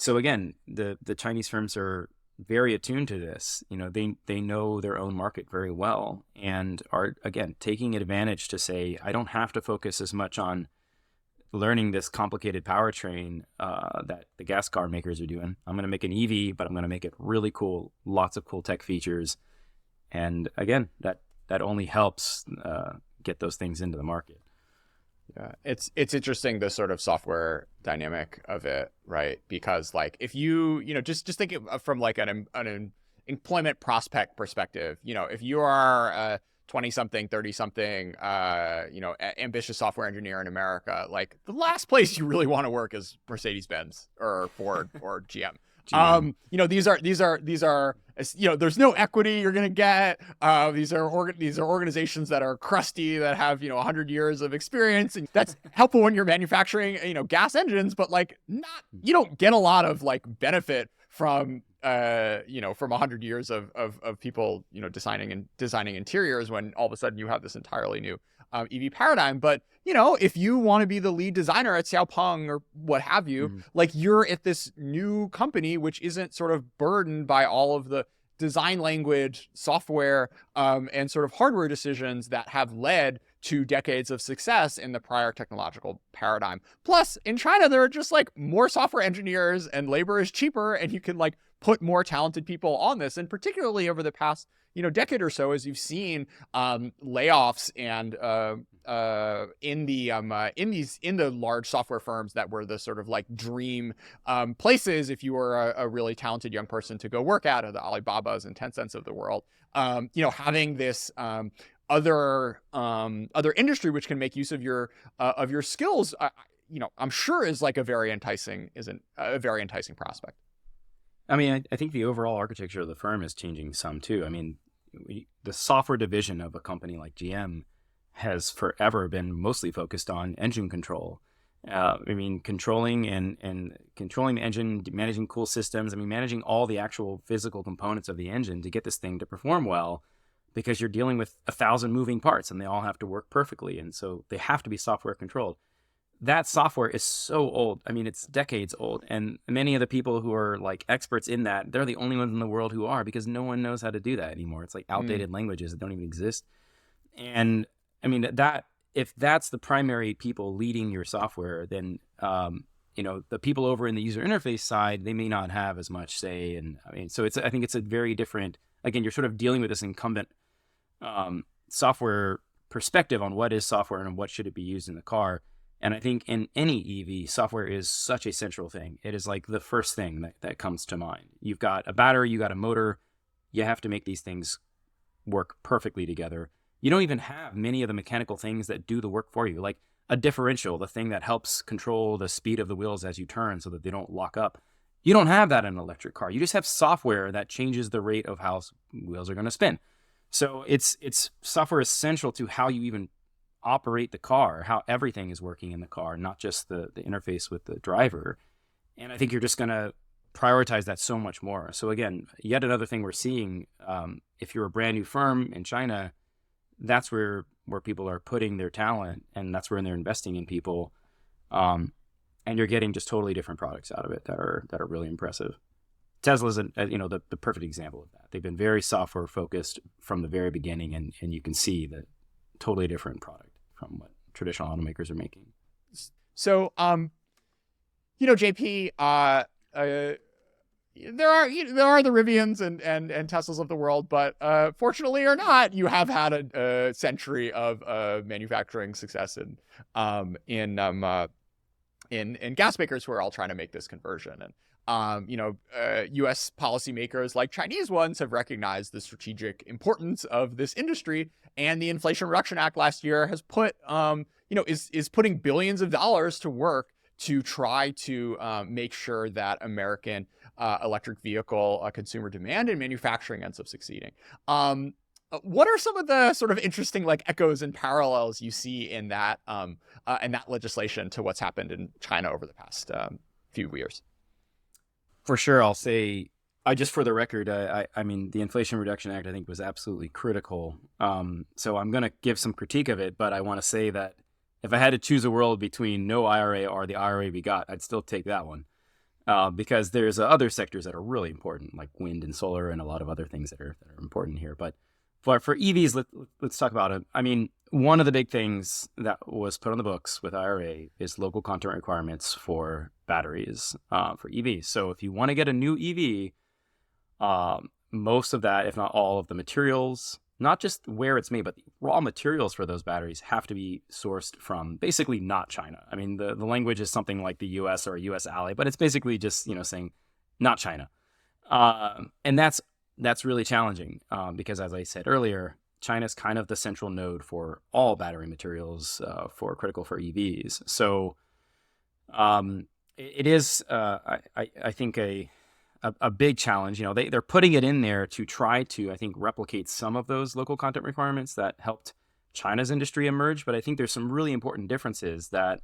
again, the Chinese firms are very attuned to this. They know their own market very well and are, again, taking advantage to say, I don't have to focus as much on learning this complicated powertrain that the gas car makers are doing. I'm going to make an EV, but I'm going to make it really cool, lots of cool tech features. And again, that only helps get those things into the market. Yeah, it's interesting, the sort of software dynamic of it, right? Because like if you just think from like an employment prospect perspective, if you are a 20-something, 30-something, ambitious software engineer in America, like the last place you really want to work is Mercedes-Benz or Ford or GM. These are there's no equity you're gonna get. These are organizations that are crusty, that have 100 years of experience, and that's helpful when you're manufacturing gas engines, but like you don't get a lot of like benefit from 100 years of people designing interiors, when all of a sudden you have this entirely new EV paradigm. But if you want to be the lead designer at Xiaopeng or what have you, like you're at this new company which isn't sort of burdened by all of the design language, software, and sort of hardware decisions that have led to decades of success in the prior technological paradigm. Plus, in China, there are just like more software engineers and labor is cheaper, and you can like put more talented people on this. And particularly over the past decade or so, as you've seen layoffs and in the large software firms that were the sort of like dream places if you were a really talented young person to go work at, or the Alibabas and Tencents of the world, having this other industry which can make use of your skills, I'm sure is like a very enticing prospect. I mean, I think the overall architecture of the firm is changing some too. I mean, the software division of a company like GM has forever been mostly focused on engine control. Controlling controlling the engine, managing cool systems. Managing all the actual physical components of the engine to get this thing to perform well, because you're dealing with 1,000 moving parts and they all have to work perfectly. And so they have to be software controlled. That software is so old. It's decades old. And many of the people who are like experts in that, they're the only ones in the world who are, because no one knows how to do that anymore. It's like outdated languages that don't even exist. And that if that's the primary people leading your software, then, the people over in the user interface side, they may not have as much say. And so I think it's a very different, again, you're sort of dealing with this incumbent software perspective on what is software and what should it be used in the car. And I think in any EV, software is such a central thing. It is like the first thing that comes to mind. You've got a battery, you got a motor. You have to make these things work perfectly together. You don't even have many of the mechanical things that do the work for you, like a differential, the thing that helps control the speed of the wheels as you turn so that they don't lock up. You don't have that in an electric car. You just have software that changes the rate of how wheels are going to spin. So it's software is central to how you even operate the car, how everything is working in the car, not just the interface with the driver. And I think you're just going to prioritize that so much more. So again, yet another thing we're seeing, if you're a brand new firm in China, that's where people are putting their talent, and that's where they're investing in people. And you're getting just totally different products out of it that are really impressive. Tesla's the perfect example of that. They've been very software focused from the very beginning, and you can see that totally different product from what traditional automakers are making. So, JP, there are the Rivians and Teslas of the world, but fortunately or not, you have had a century of manufacturing success in gas makers who are all trying to make this conversion. And U.S. policymakers like Chinese ones have recognized the strategic importance of this industry, and the Inflation Reduction Act last year has put is putting billions of dollars to work to try to make sure that American electric vehicle consumer demand and manufacturing ends up succeeding. What are some of the sort of interesting like echoes and parallels you see in that legislation to what's happened in China over the past few years? For sure, I'll say, just for the record, I mean, the Inflation Reduction Act, I think, was absolutely critical. So I'm going to give some critique of it, but I want to say that if I had to choose a world between no IRA or the IRA we got, I'd still take that one. Because there's other sectors that are really important, like wind and solar and a lot of other things that are important here. But for EVs, let's talk about it. I mean, one of the big things that was put on the books with IRA is local content requirements for batteries for EVs. So if you want to get a new EV, most of that, if not all of the materials, not just where it's made, but the raw materials for those batteries have to be sourced from basically not China. I mean, the language is something like the US or a US ally, but it's basically just, saying not China. And that's really challenging because, as I said earlier, China's kind of the central node for all battery materials critical for EVs. So it is, I think, a big challenge. They're putting it in there to try to, I think, replicate some of those local content requirements that helped China's industry emerge. But I think there's some really important differences that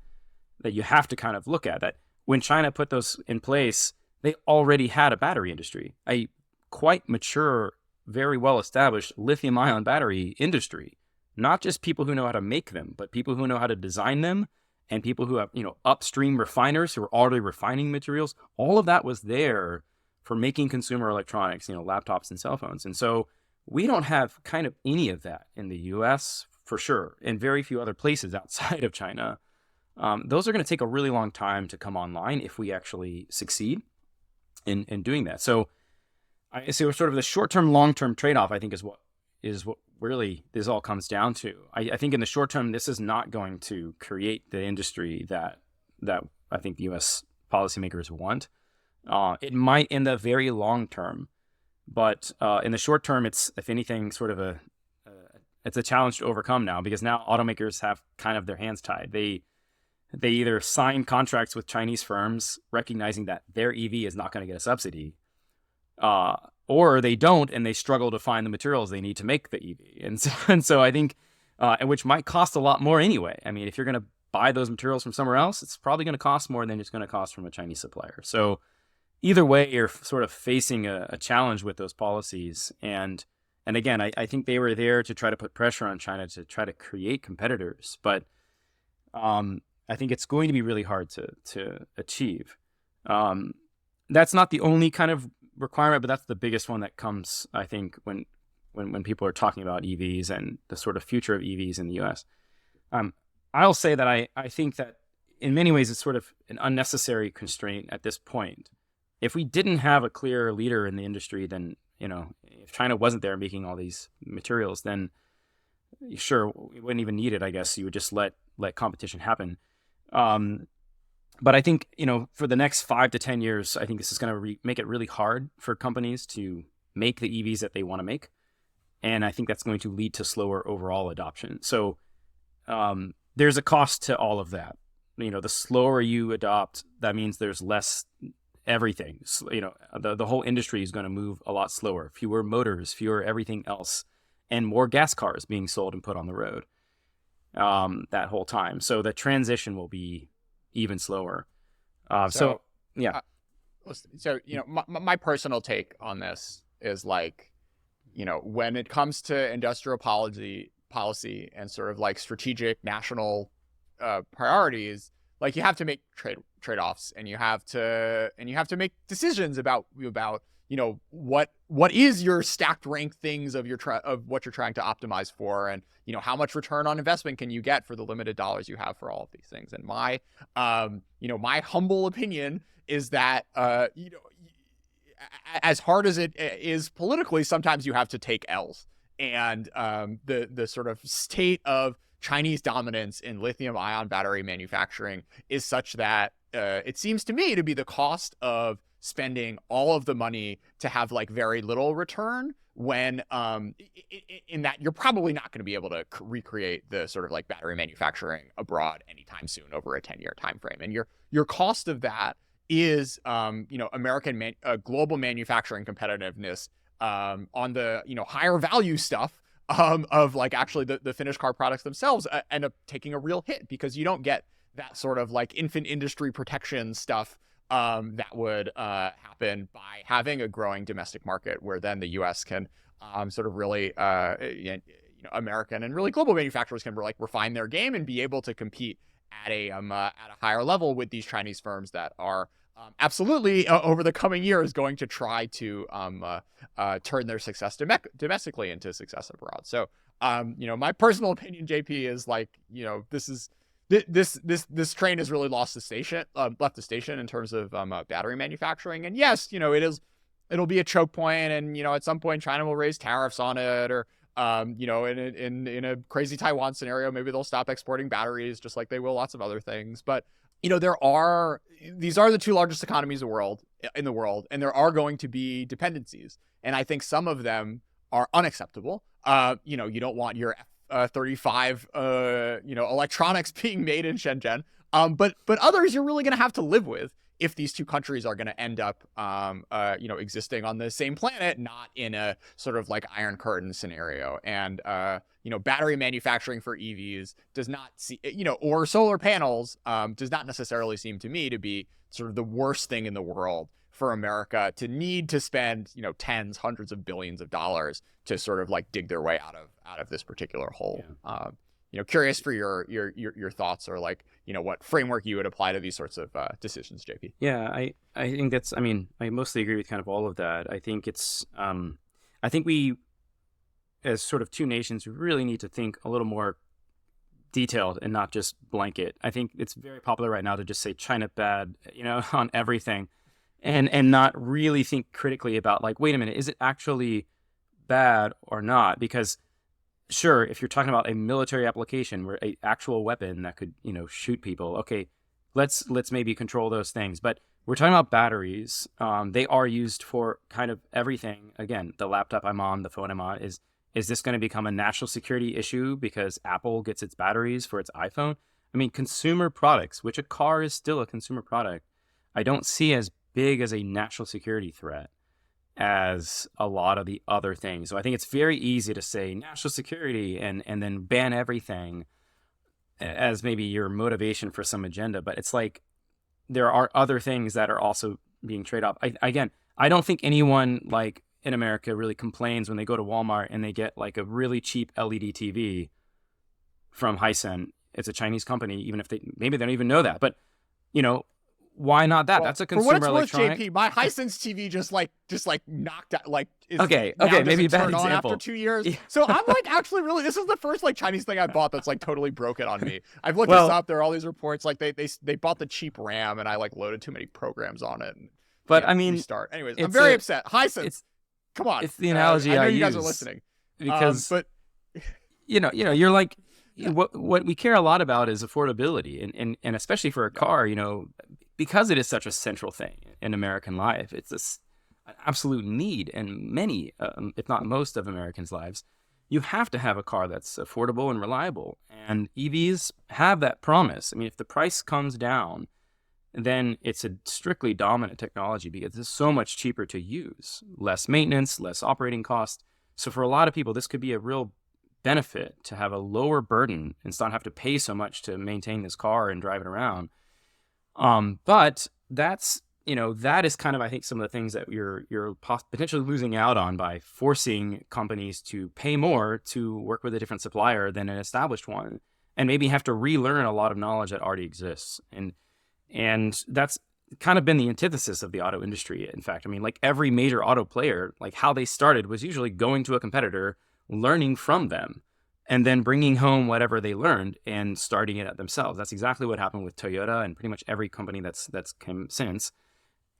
you have to kind of look at. That when China put those in place, they already had a battery industry, a quite mature, very well-established lithium-ion battery industry. Not just people who know how to make them, but people who know how to design them, and people who have, upstream refiners who are already refining materials. All of that was there for making consumer electronics, laptops and cell phones. And so we don't have kind of any of that in the US for sure, and very few other places outside of China. Those are going to take a really long time to come online if we actually succeed in doing that. So I say sort of the short-term, long-term trade-off, I think, is what really this all comes down to. I think in the short term, this is not going to create the industry that I think the US policymakers want. It might in the very long term, but in the short term, it's, if anything, sort of it's a challenge to overcome now, because now automakers have kind of their hands tied. They either sign contracts with Chinese firms recognizing that their EV is not going to get a subsidy, or they don't, and they struggle to find the materials they need to make the EV. And so I think, and which might cost a lot more anyway. I mean, if you're going to buy those materials from somewhere else, it's probably going to cost more than it's going to cost from a Chinese supplier. So either way, you're sort of facing a challenge with those policies. And again, I think they were there to try to put pressure on China to try to create competitors. But I think it's going to be really hard to achieve. That's not the only kind of requirement, but that's the biggest one that comes, I think, when people are talking about EVs and the sort of future of EVs in the US. I'll say that I think that in many ways it's sort of an unnecessary constraint at this point. If we didn't have a clear leader in the industry, then, if China wasn't there making all these materials, then sure, we wouldn't even need it, I guess. You would just let competition happen. But I think, for the next 5 to 10 years, I think this is going to make it really hard for companies to make the EVs that they want to make. And I think that's going to lead to slower overall adoption. So there's a cost to all of that. The slower you adopt, that means there's less everything. The whole industry is going to move a lot slower. Fewer motors, fewer everything else, and more gas cars being sold and put on the road that whole time. So the transition will be even slower. So my personal take on this is like, when it comes to industrial policy and sort of like strategic national priorities, like you have to make trade-offs, and you have to make decisions about what is your stacked rank things of what you're trying to optimize for, and how much return on investment can you get for the limited dollars you have for all of these things. And my my humble opinion is that as hard as it is politically, sometimes you have to take L's, and the sort of state of Chinese dominance in lithium-ion battery manufacturing is such that it seems to me to be the cost of spending all of the money to have like very little return, when in that you're probably not going to be able to recreate the sort of like battery manufacturing abroad anytime soon over a 10-year time frame. And your cost of that is American global manufacturing competitiveness on the higher value stuff of like actually the finished car products themselves end up taking a real hit, because you don't get that sort of like infant industry protection stuff that would happen by having a growing domestic market, where then the U.S. can sort of really American and really global manufacturers can like refine their game and be able to compete at a higher level with these Chinese firms that are absolutely over the coming years going to try to turn their success domestically into success abroad. So my personal opinion, JP, is like this train has really left the station in terms of battery manufacturing. And yes, it'll be a choke point, and at some point China will raise tariffs on it, or in a crazy Taiwan scenario, maybe they'll stop exporting batteries, just like they will lots of other things. But these are the two largest economies in the world, and there are going to be dependencies, and I think some of them are unacceptable. You don't want your F-35 electronics being made in Shenzhen, but others you're really going to have to live with if these two countries are going to end up existing on the same planet, not in a sort of like Iron Curtain scenario. And battery manufacturing for EVs does not or solar panels does not necessarily seem to me to be sort of the worst thing in the world for America to need to spend tens, hundreds of billions of dollars to sort of like dig their way out of this particular hole. Yeah. Curious for your thoughts, or like what framework you would apply to these sorts of decisions, JP. Yeah, I think I mostly agree with kind of all of that. I think I think we, as sort of two nations, really need to think a little more detailed and not just blanket. I think it's very popular right now to just say China bad, on everything, and not really think critically about like, wait a minute, is it actually bad or not? Because sure, if you're talking about a military application where an actual weapon that could, shoot people, okay, let's maybe control those things. But we're talking about batteries. They are used for kind of everything. Again, the laptop I'm on, the phone I'm on, is this going to become a national security issue because Apple gets its batteries for its iPhone? I mean, consumer products, which a car is still a consumer product, I don't see as big as a national security threat as a lot of the other things. So I think it's very easy to say national security and then ban everything as maybe your motivation for some agenda. But it's like there are other things that are also being traded off. I don't think anyone like in America really complains when they go to Walmart and they get like a really cheap LED TV from Hisense. It's a Chinese company, even if maybe they don't even know that. But why not that? Well, that's a consumer electronic. For what it's worth, JP, my Hisense TV just knocked out, okay, maybe a bad example. After 2 years. Yeah. So I'm like, actually, really, this is the first like Chinese thing I bought that's like totally broken on me. I've looked this up. There are all these reports like they bought the cheap RAM and I like loaded too many programs on it. And, but I mean, restart. Anyways, I'm very upset. Hisense, come on. It's the analogy I know I you use guys are listening because, but you're like, what we care a lot about is affordability, and especially for a car, because it is such a central thing in American life. It's an absolute need in many, if not most, of Americans' lives. You have to have a car that's affordable and reliable, and EVs have that promise. I mean, if the price comes down, then it's a strictly dominant technology because it's so much cheaper to use, less maintenance, less operating cost. So for a lot of people, this could be a real benefit to have a lower burden and not have to pay so much to maintain this car and drive it around. But that is kind of, I think, some of the things that you're potentially losing out on by forcing companies to pay more to work with a different supplier than an established one, and maybe have to relearn a lot of knowledge that already exists. And that's kind of been the antithesis of the auto industry. In fact, I mean, like every major auto player, like how they started was usually going to a competitor, learning from them, and then bringing home whatever they learned and starting it themselves. That's exactly what happened with Toyota and pretty much every company that's come since.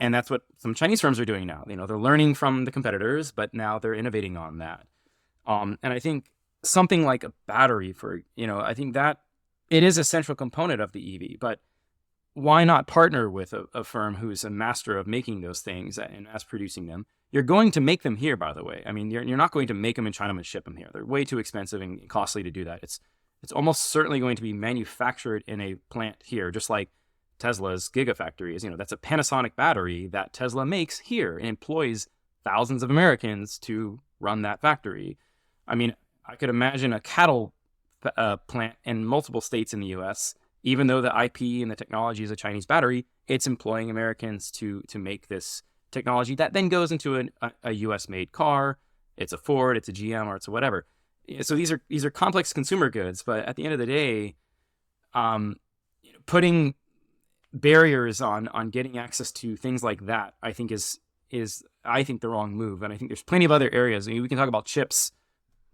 And that's what some Chinese firms are doing now. They're learning from the competitors, but now they're innovating on that. And I think something like a battery I think that it is a central component of the EV, but why not partner with a firm who's a master of making those things and mass producing them? You're going to make them here, by the way. I mean, you're not going to make them in China and ship them here. They're way too expensive and costly to do that. It's almost certainly going to be manufactured in a plant here, just like Tesla's Gigafactory is. That's a Panasonic battery that Tesla makes here and employs thousands of Americans to run that factory. I mean, I could imagine a cattle plant in multiple states in the U.S., even though the IP and the technology is a Chinese battery, it's employing Americans to make this technology that then goes into a U.S.-made car. It's a Ford, it's a GM, or it's a whatever. So these are complex consumer goods, but at the end of the day, putting barriers on getting access to things like that, I think is I think the wrong move. And I think there's plenty of other areas. I mean, we can talk about chips.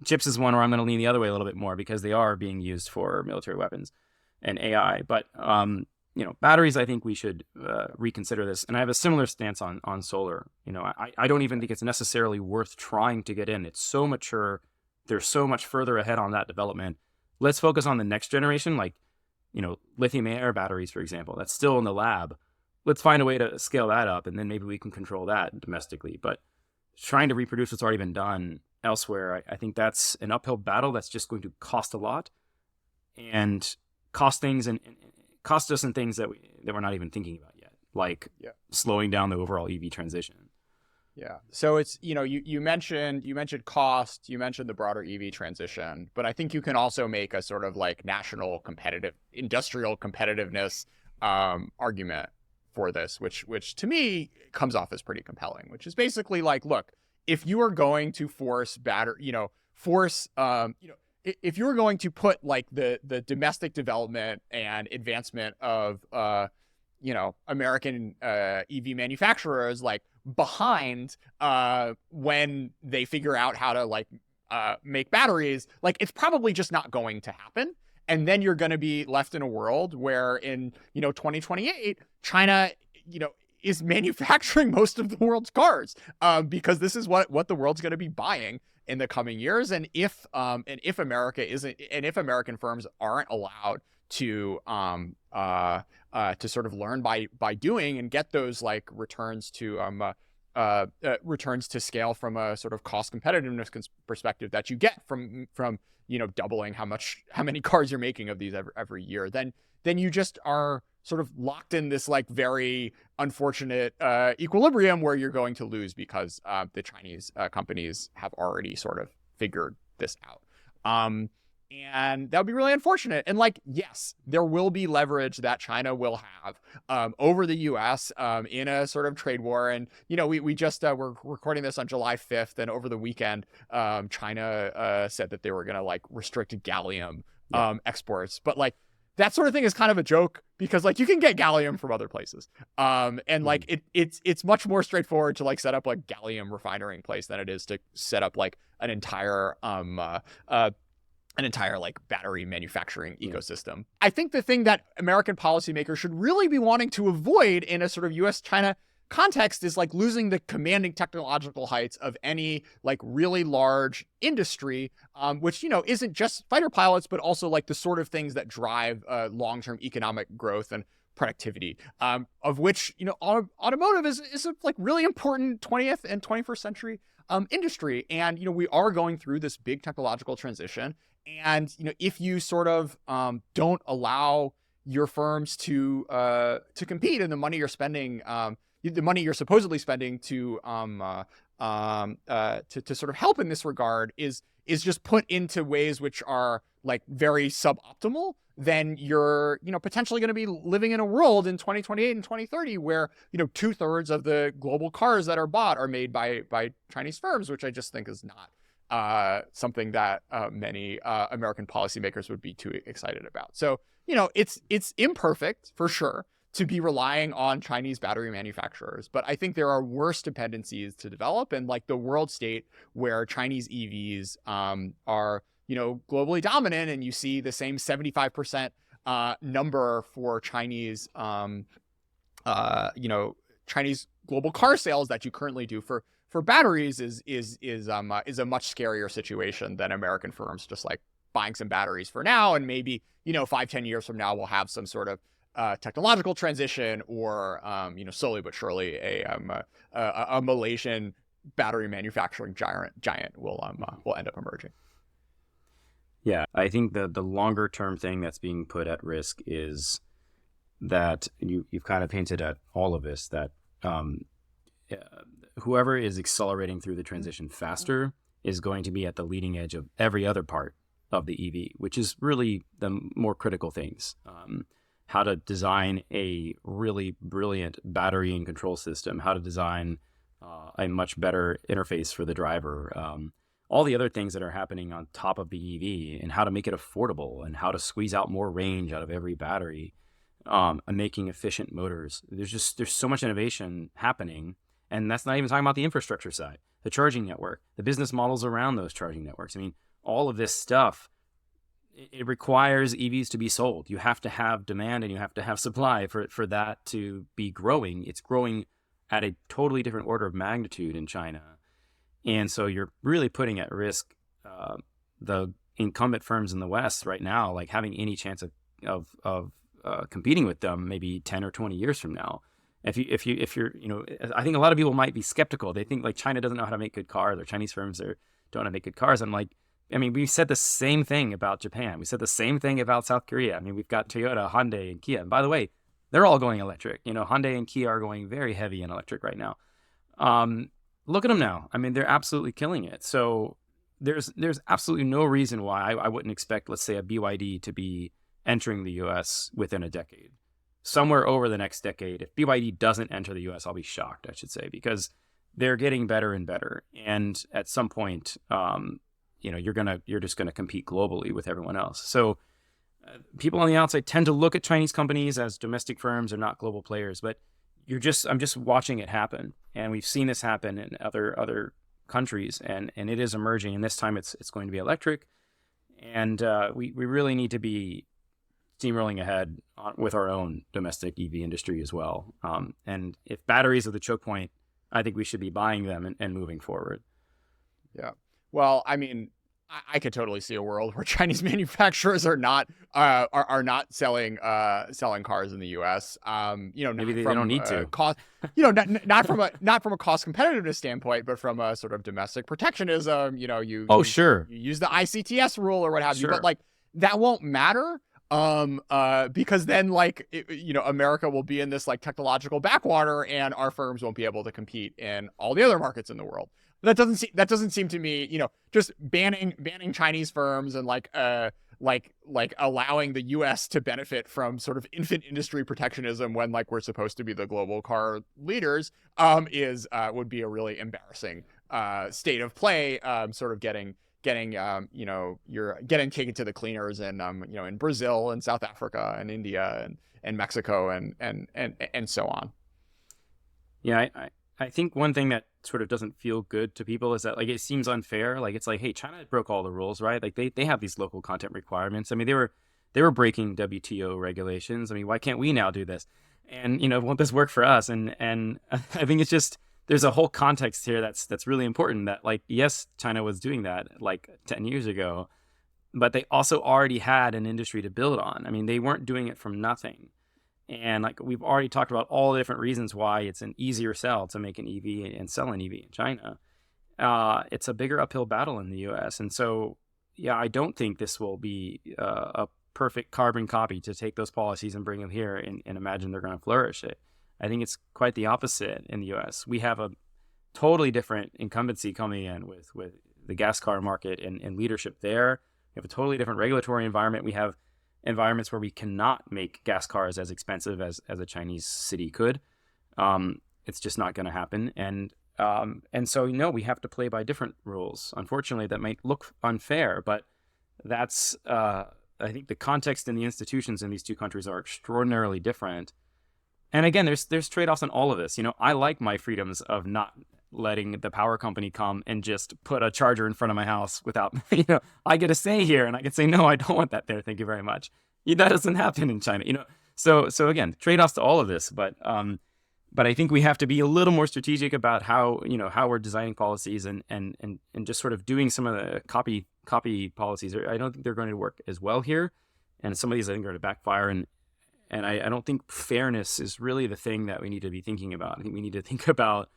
Chips is one where I'm going to lean the other way a little bit more because they are being used for military weapons and AI. But batteries, I think we should reconsider this. And I have a similar stance on solar. I don't even think it's necessarily worth trying to get in. It's so mature. They're so much further ahead on that development. Let's focus on the next generation, like lithium air batteries, for example. That's still in the lab. Let's find a way to scale that up, and then maybe we can control that domestically. But trying to reproduce what's already been done elsewhere, I think that's an uphill battle that's just going to cost a lot and cost us in things that we're not even thinking about yet, like slowing down the overall EV transition. Yeah. So it's, you mentioned cost, you mentioned the broader EV transition, but I think you can also make a sort of like national industrial competitiveness argument for this, which to me comes off as pretty compelling, which is basically like, look, if you are going to if you're going to put like the domestic development and advancement of American EV manufacturers like behind when they figure out how to like make batteries, like it's probably just not going to happen. And then you're going to be left in a world where in 2028 China is manufacturing most of the world's cars because this is what the world's going to be buying in the coming years. And if American firms aren't allowed to sort of learn by doing and get those like returns to scale from a sort of cost competitiveness perspective that you get from doubling how many cars you're making of these every year, then you just are sort of locked in this like very unfortunate equilibrium where you're going to lose because the Chinese companies have already sort of figured this out. And that would be really unfortunate. And like, yes, there will be leverage that China will have over the U.S. In a sort of trade war. And, we just we're recording this on July 5th. And over the weekend, China said that they were going to like restrict gallium exports. But like that sort of thing is kind of a joke because like you can get gallium from other places. And like it's much more straightforward to like set up like gallium refinery place than it is to set up like an entire like battery manufacturing ecosystem. I think the thing that American policymakers should really be wanting to avoid in a sort of US-China context is like losing the commanding technological heights of any like really large industry, which, isn't just fighter pilots, but also like the sort of things that drive long-term economic growth and productivity, of which, automotive is a like really important 20th and 21st century industry. And, we are going through this big technological transition. And, if you sort of don't allow your firms to compete, and the money you're spending, the money you're supposedly spending to sort of help in this regard is just put into ways which are like very suboptimal, then you're, potentially going to be living in a world in 2028 and 2030 where, 2/3 of the global cars that are bought are made by Chinese firms, which I just think is not something that many American policymakers would be too excited about. So, it's imperfect for sure to be relying on Chinese battery manufacturers, but I think there are worse dependencies to develop, and like the world state where Chinese EVs are, globally dominant, and you see the same 75% number for Chinese, Chinese global car sales that you currently do for batteries is a much scarier situation than American firms just like buying some batteries for now, and maybe 5-10 years from now we'll have some sort of technological transition, or slowly but surely a Malaysian battery manufacturing giant will end up emerging. Yeah, I think the longer term thing that's being put at risk is that you've kind of hinted at all of this, that whoever is accelerating through the transition faster is going to be at the leading edge of every other part of the EV, which is really the more critical things. How to design a really brilliant battery and control system, how to design a much better interface for the driver, all the other things that are happening on top of the EV, and how to make it affordable, and how to squeeze out more range out of every battery, and making efficient motors. There's so much innovation happening, and that's not even talking about the infrastructure side, the charging network, the business models around those charging networks. I mean, all of this stuff, it requires EVs to be sold. You have to have demand and you have to have supply for that to be growing. It's growing at a totally different order of magnitude in China. And so you're really putting at risk the incumbent firms in the West right now, like having any chance of competing with them maybe 10 or 20 years from now. If you're, I think a lot of people might be skeptical. They think like China doesn't know how to make good cars, or Chinese firms don't know how to make good cars. I'm like, we said the same thing about Japan. We said the same thing about South Korea. We've got Toyota, Hyundai, and Kia. And by the way, they're all going electric. Hyundai and Kia are going very heavy in electric right now. Look at them now. They're absolutely killing it. So there's absolutely no reason why I wouldn't expect, let's say, a BYD to be entering the U.S. within a decade. Somewhere over the next decade. If BYD doesn't enter the U.S., I'll be shocked, I should say, because they're getting better and better. And at some point, you're just gonna compete globally with everyone else. So people on the outside tend to look at Chinese companies as domestic firms or not global players, but I'm just watching it happen, and we've seen this happen in other countries, and it is emerging. And this time it's going to be electric, and we really need to be steamrolling ahead with our own domestic EV industry as well. And if batteries are the choke point, I think we should be buying them and moving forward. Yeah. Well, I could totally see a world where Chinese manufacturers are not selling cars in the U.S. Maybe they don't need to. Cost, not from a cost competitiveness standpoint, but from a sort of domestic protectionism. You use the ICTS rule or what have you, but like that won't matter. Because then America will be in this like technological backwater, and our firms won't be able to compete in all the other markets in the world. That doesn't seem to me, just banning Chinese firms and like allowing the U.S. to benefit from sort of infant industry protectionism when like we're supposed to be the global car leaders would be a really embarrassing state of play. Sort of getting you're getting taken to the cleaners in Brazil and South Africa and India and Mexico and so on. Yeah, I think one thing that sort of doesn't feel good to people is that like it seems unfair. Like it's like, hey, China broke all the rules, right? Like they have these local content requirements. They were breaking WTO regulations. Why can't we now do this? and won't this work for us? And I think it's just, there's a whole context here that's really important, that like, yes, China was doing that like 10 years ago, but they also already had an industry to build on. I mean, they weren't doing it from nothing. And like we've already talked about all the different reasons why it's an easier sell to make an EV and sell an EV in China. It's a bigger uphill battle in the US. And so, yeah, I don't think this will be a perfect carbon copy to take those policies and bring them here and imagine they're going to flourish it. I think it's quite the opposite in the US. We have a totally different incumbency coming in with the gas car market and leadership there. We have a totally different regulatory environment. We have environments where we cannot make gas cars as expensive as a Chinese city could. It's just not going to happen. And so, we have to play by different rules. Unfortunately, that might look unfair, but that's, I think the context and the institutions in these two countries are extraordinarily different. And again, there's trade-offs on all of this. I like my freedoms of not letting the power company come and just put a charger in front of my house without, I get a say here, and I can say, no, I don't want that there. Thank you very much. That doesn't happen in China, So again, trade-offs to all of this, but I think we have to be a little more strategic about how we're designing policies and just sort of doing some of the copy policies. I don't think they're going to work as well here, and some of these I think are going to backfire. And I don't think fairness is really the thing that we need to be thinking about. I think we need to think about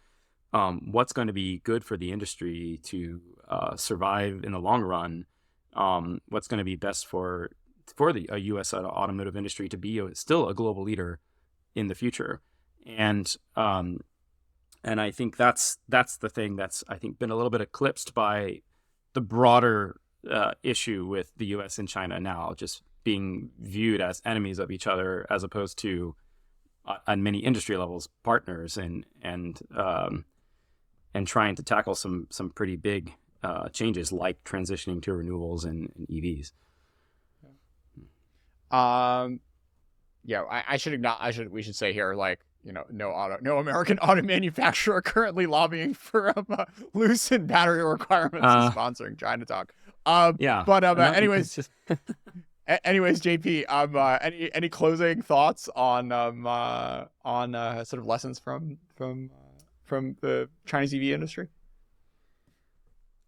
what's going to be good for the industry to survive in the long run. What's going to be best for the U.S. automotive industry to be still a global leader in the future. And I think that's the thing that's, I think, been a little bit eclipsed by the broader issue with the U.S. and China now just being viewed as enemies of each other, as opposed to on many industry levels partners, and trying to tackle some pretty big changes like transitioning to renewables and EVs. We should say here, like, no American auto manufacturer currently lobbying for loosened battery requirements and sponsoring China talk. Anyways, anyways, JP, any closing thoughts on sort of lessons from the Chinese EV industry?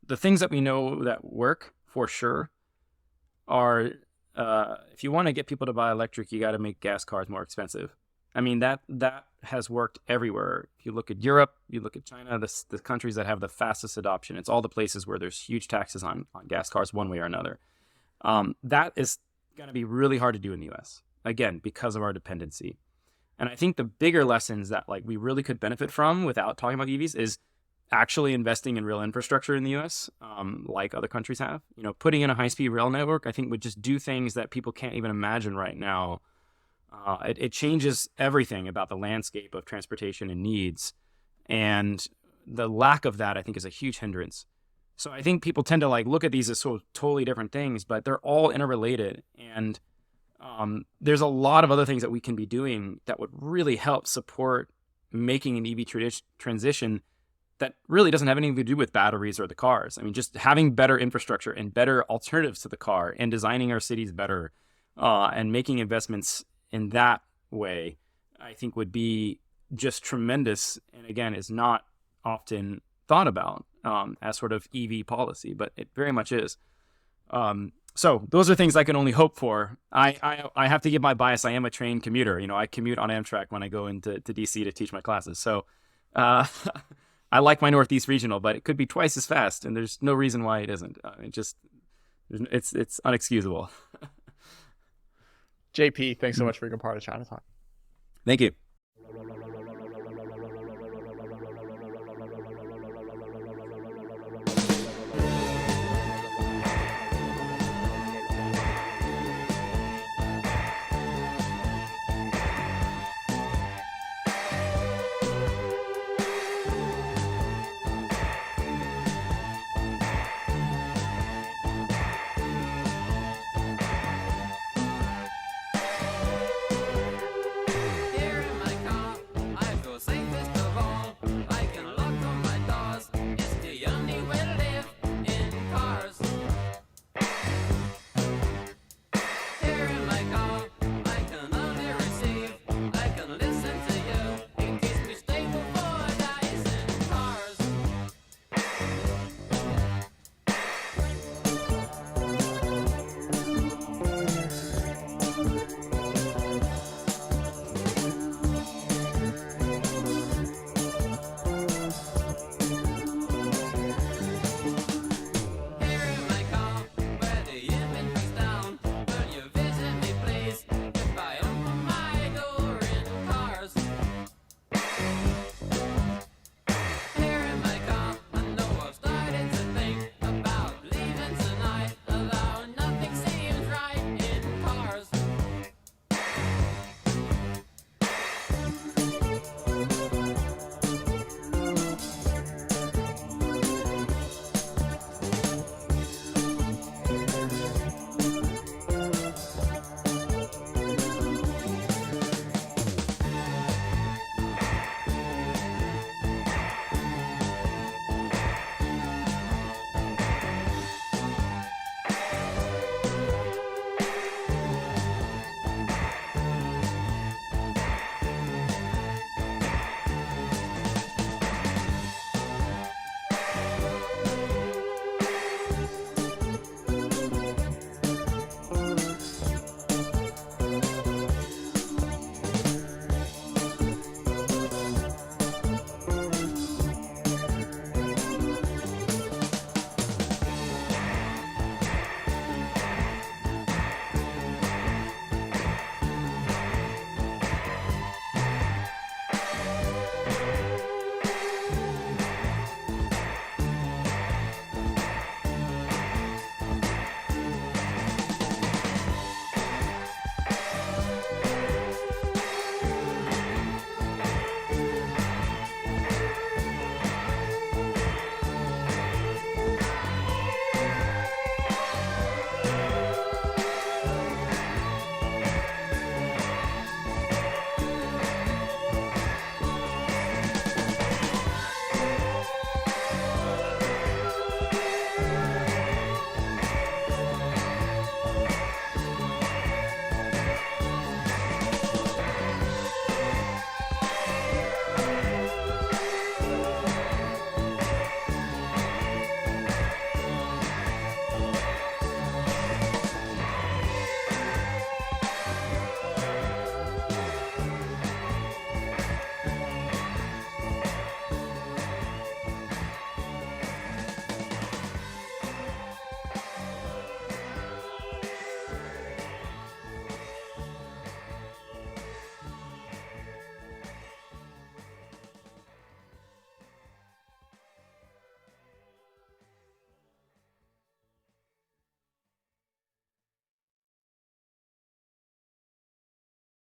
The things that we know that work for sure are, if you want to get people to buy electric, you got to make gas cars more expensive. I mean, that has worked everywhere. If you look at Europe, you look at China, the countries that have the fastest adoption, it's all the places where there's huge taxes on gas cars one way or another. That is going to be really hard to do in the US, again, because of our dependency. And I think the bigger lessons that like we really could benefit from without talking about EVs is actually investing in real infrastructure in the US, like other countries have. Putting in a high-speed rail network, I think, would just do things that people can't even imagine right now. It changes everything about the landscape of transportation and needs. And the lack of that, I think, is a huge hindrance. So I think people tend to like look at these as sort of totally different things, but they're all interrelated. And there's a lot of other things that we can be doing that would really help support making an EV transition that really doesn't have anything to do with batteries or the cars. I mean, just having better infrastructure and better alternatives to the car and designing our cities better and making investments in that way, I think would be just tremendous. And again, is not often thought about as sort of EV policy, but it very much is. So those are things I can only hope for. I have to give my bias. I am a trained commuter. I commute on Amtrak when I go into DC to teach my classes. So I like my Northeast Regional, but it could be twice as fast, and there's no reason why it isn't. It's unexcusable. JP, thanks so much for being a part of China Talk. Thank you.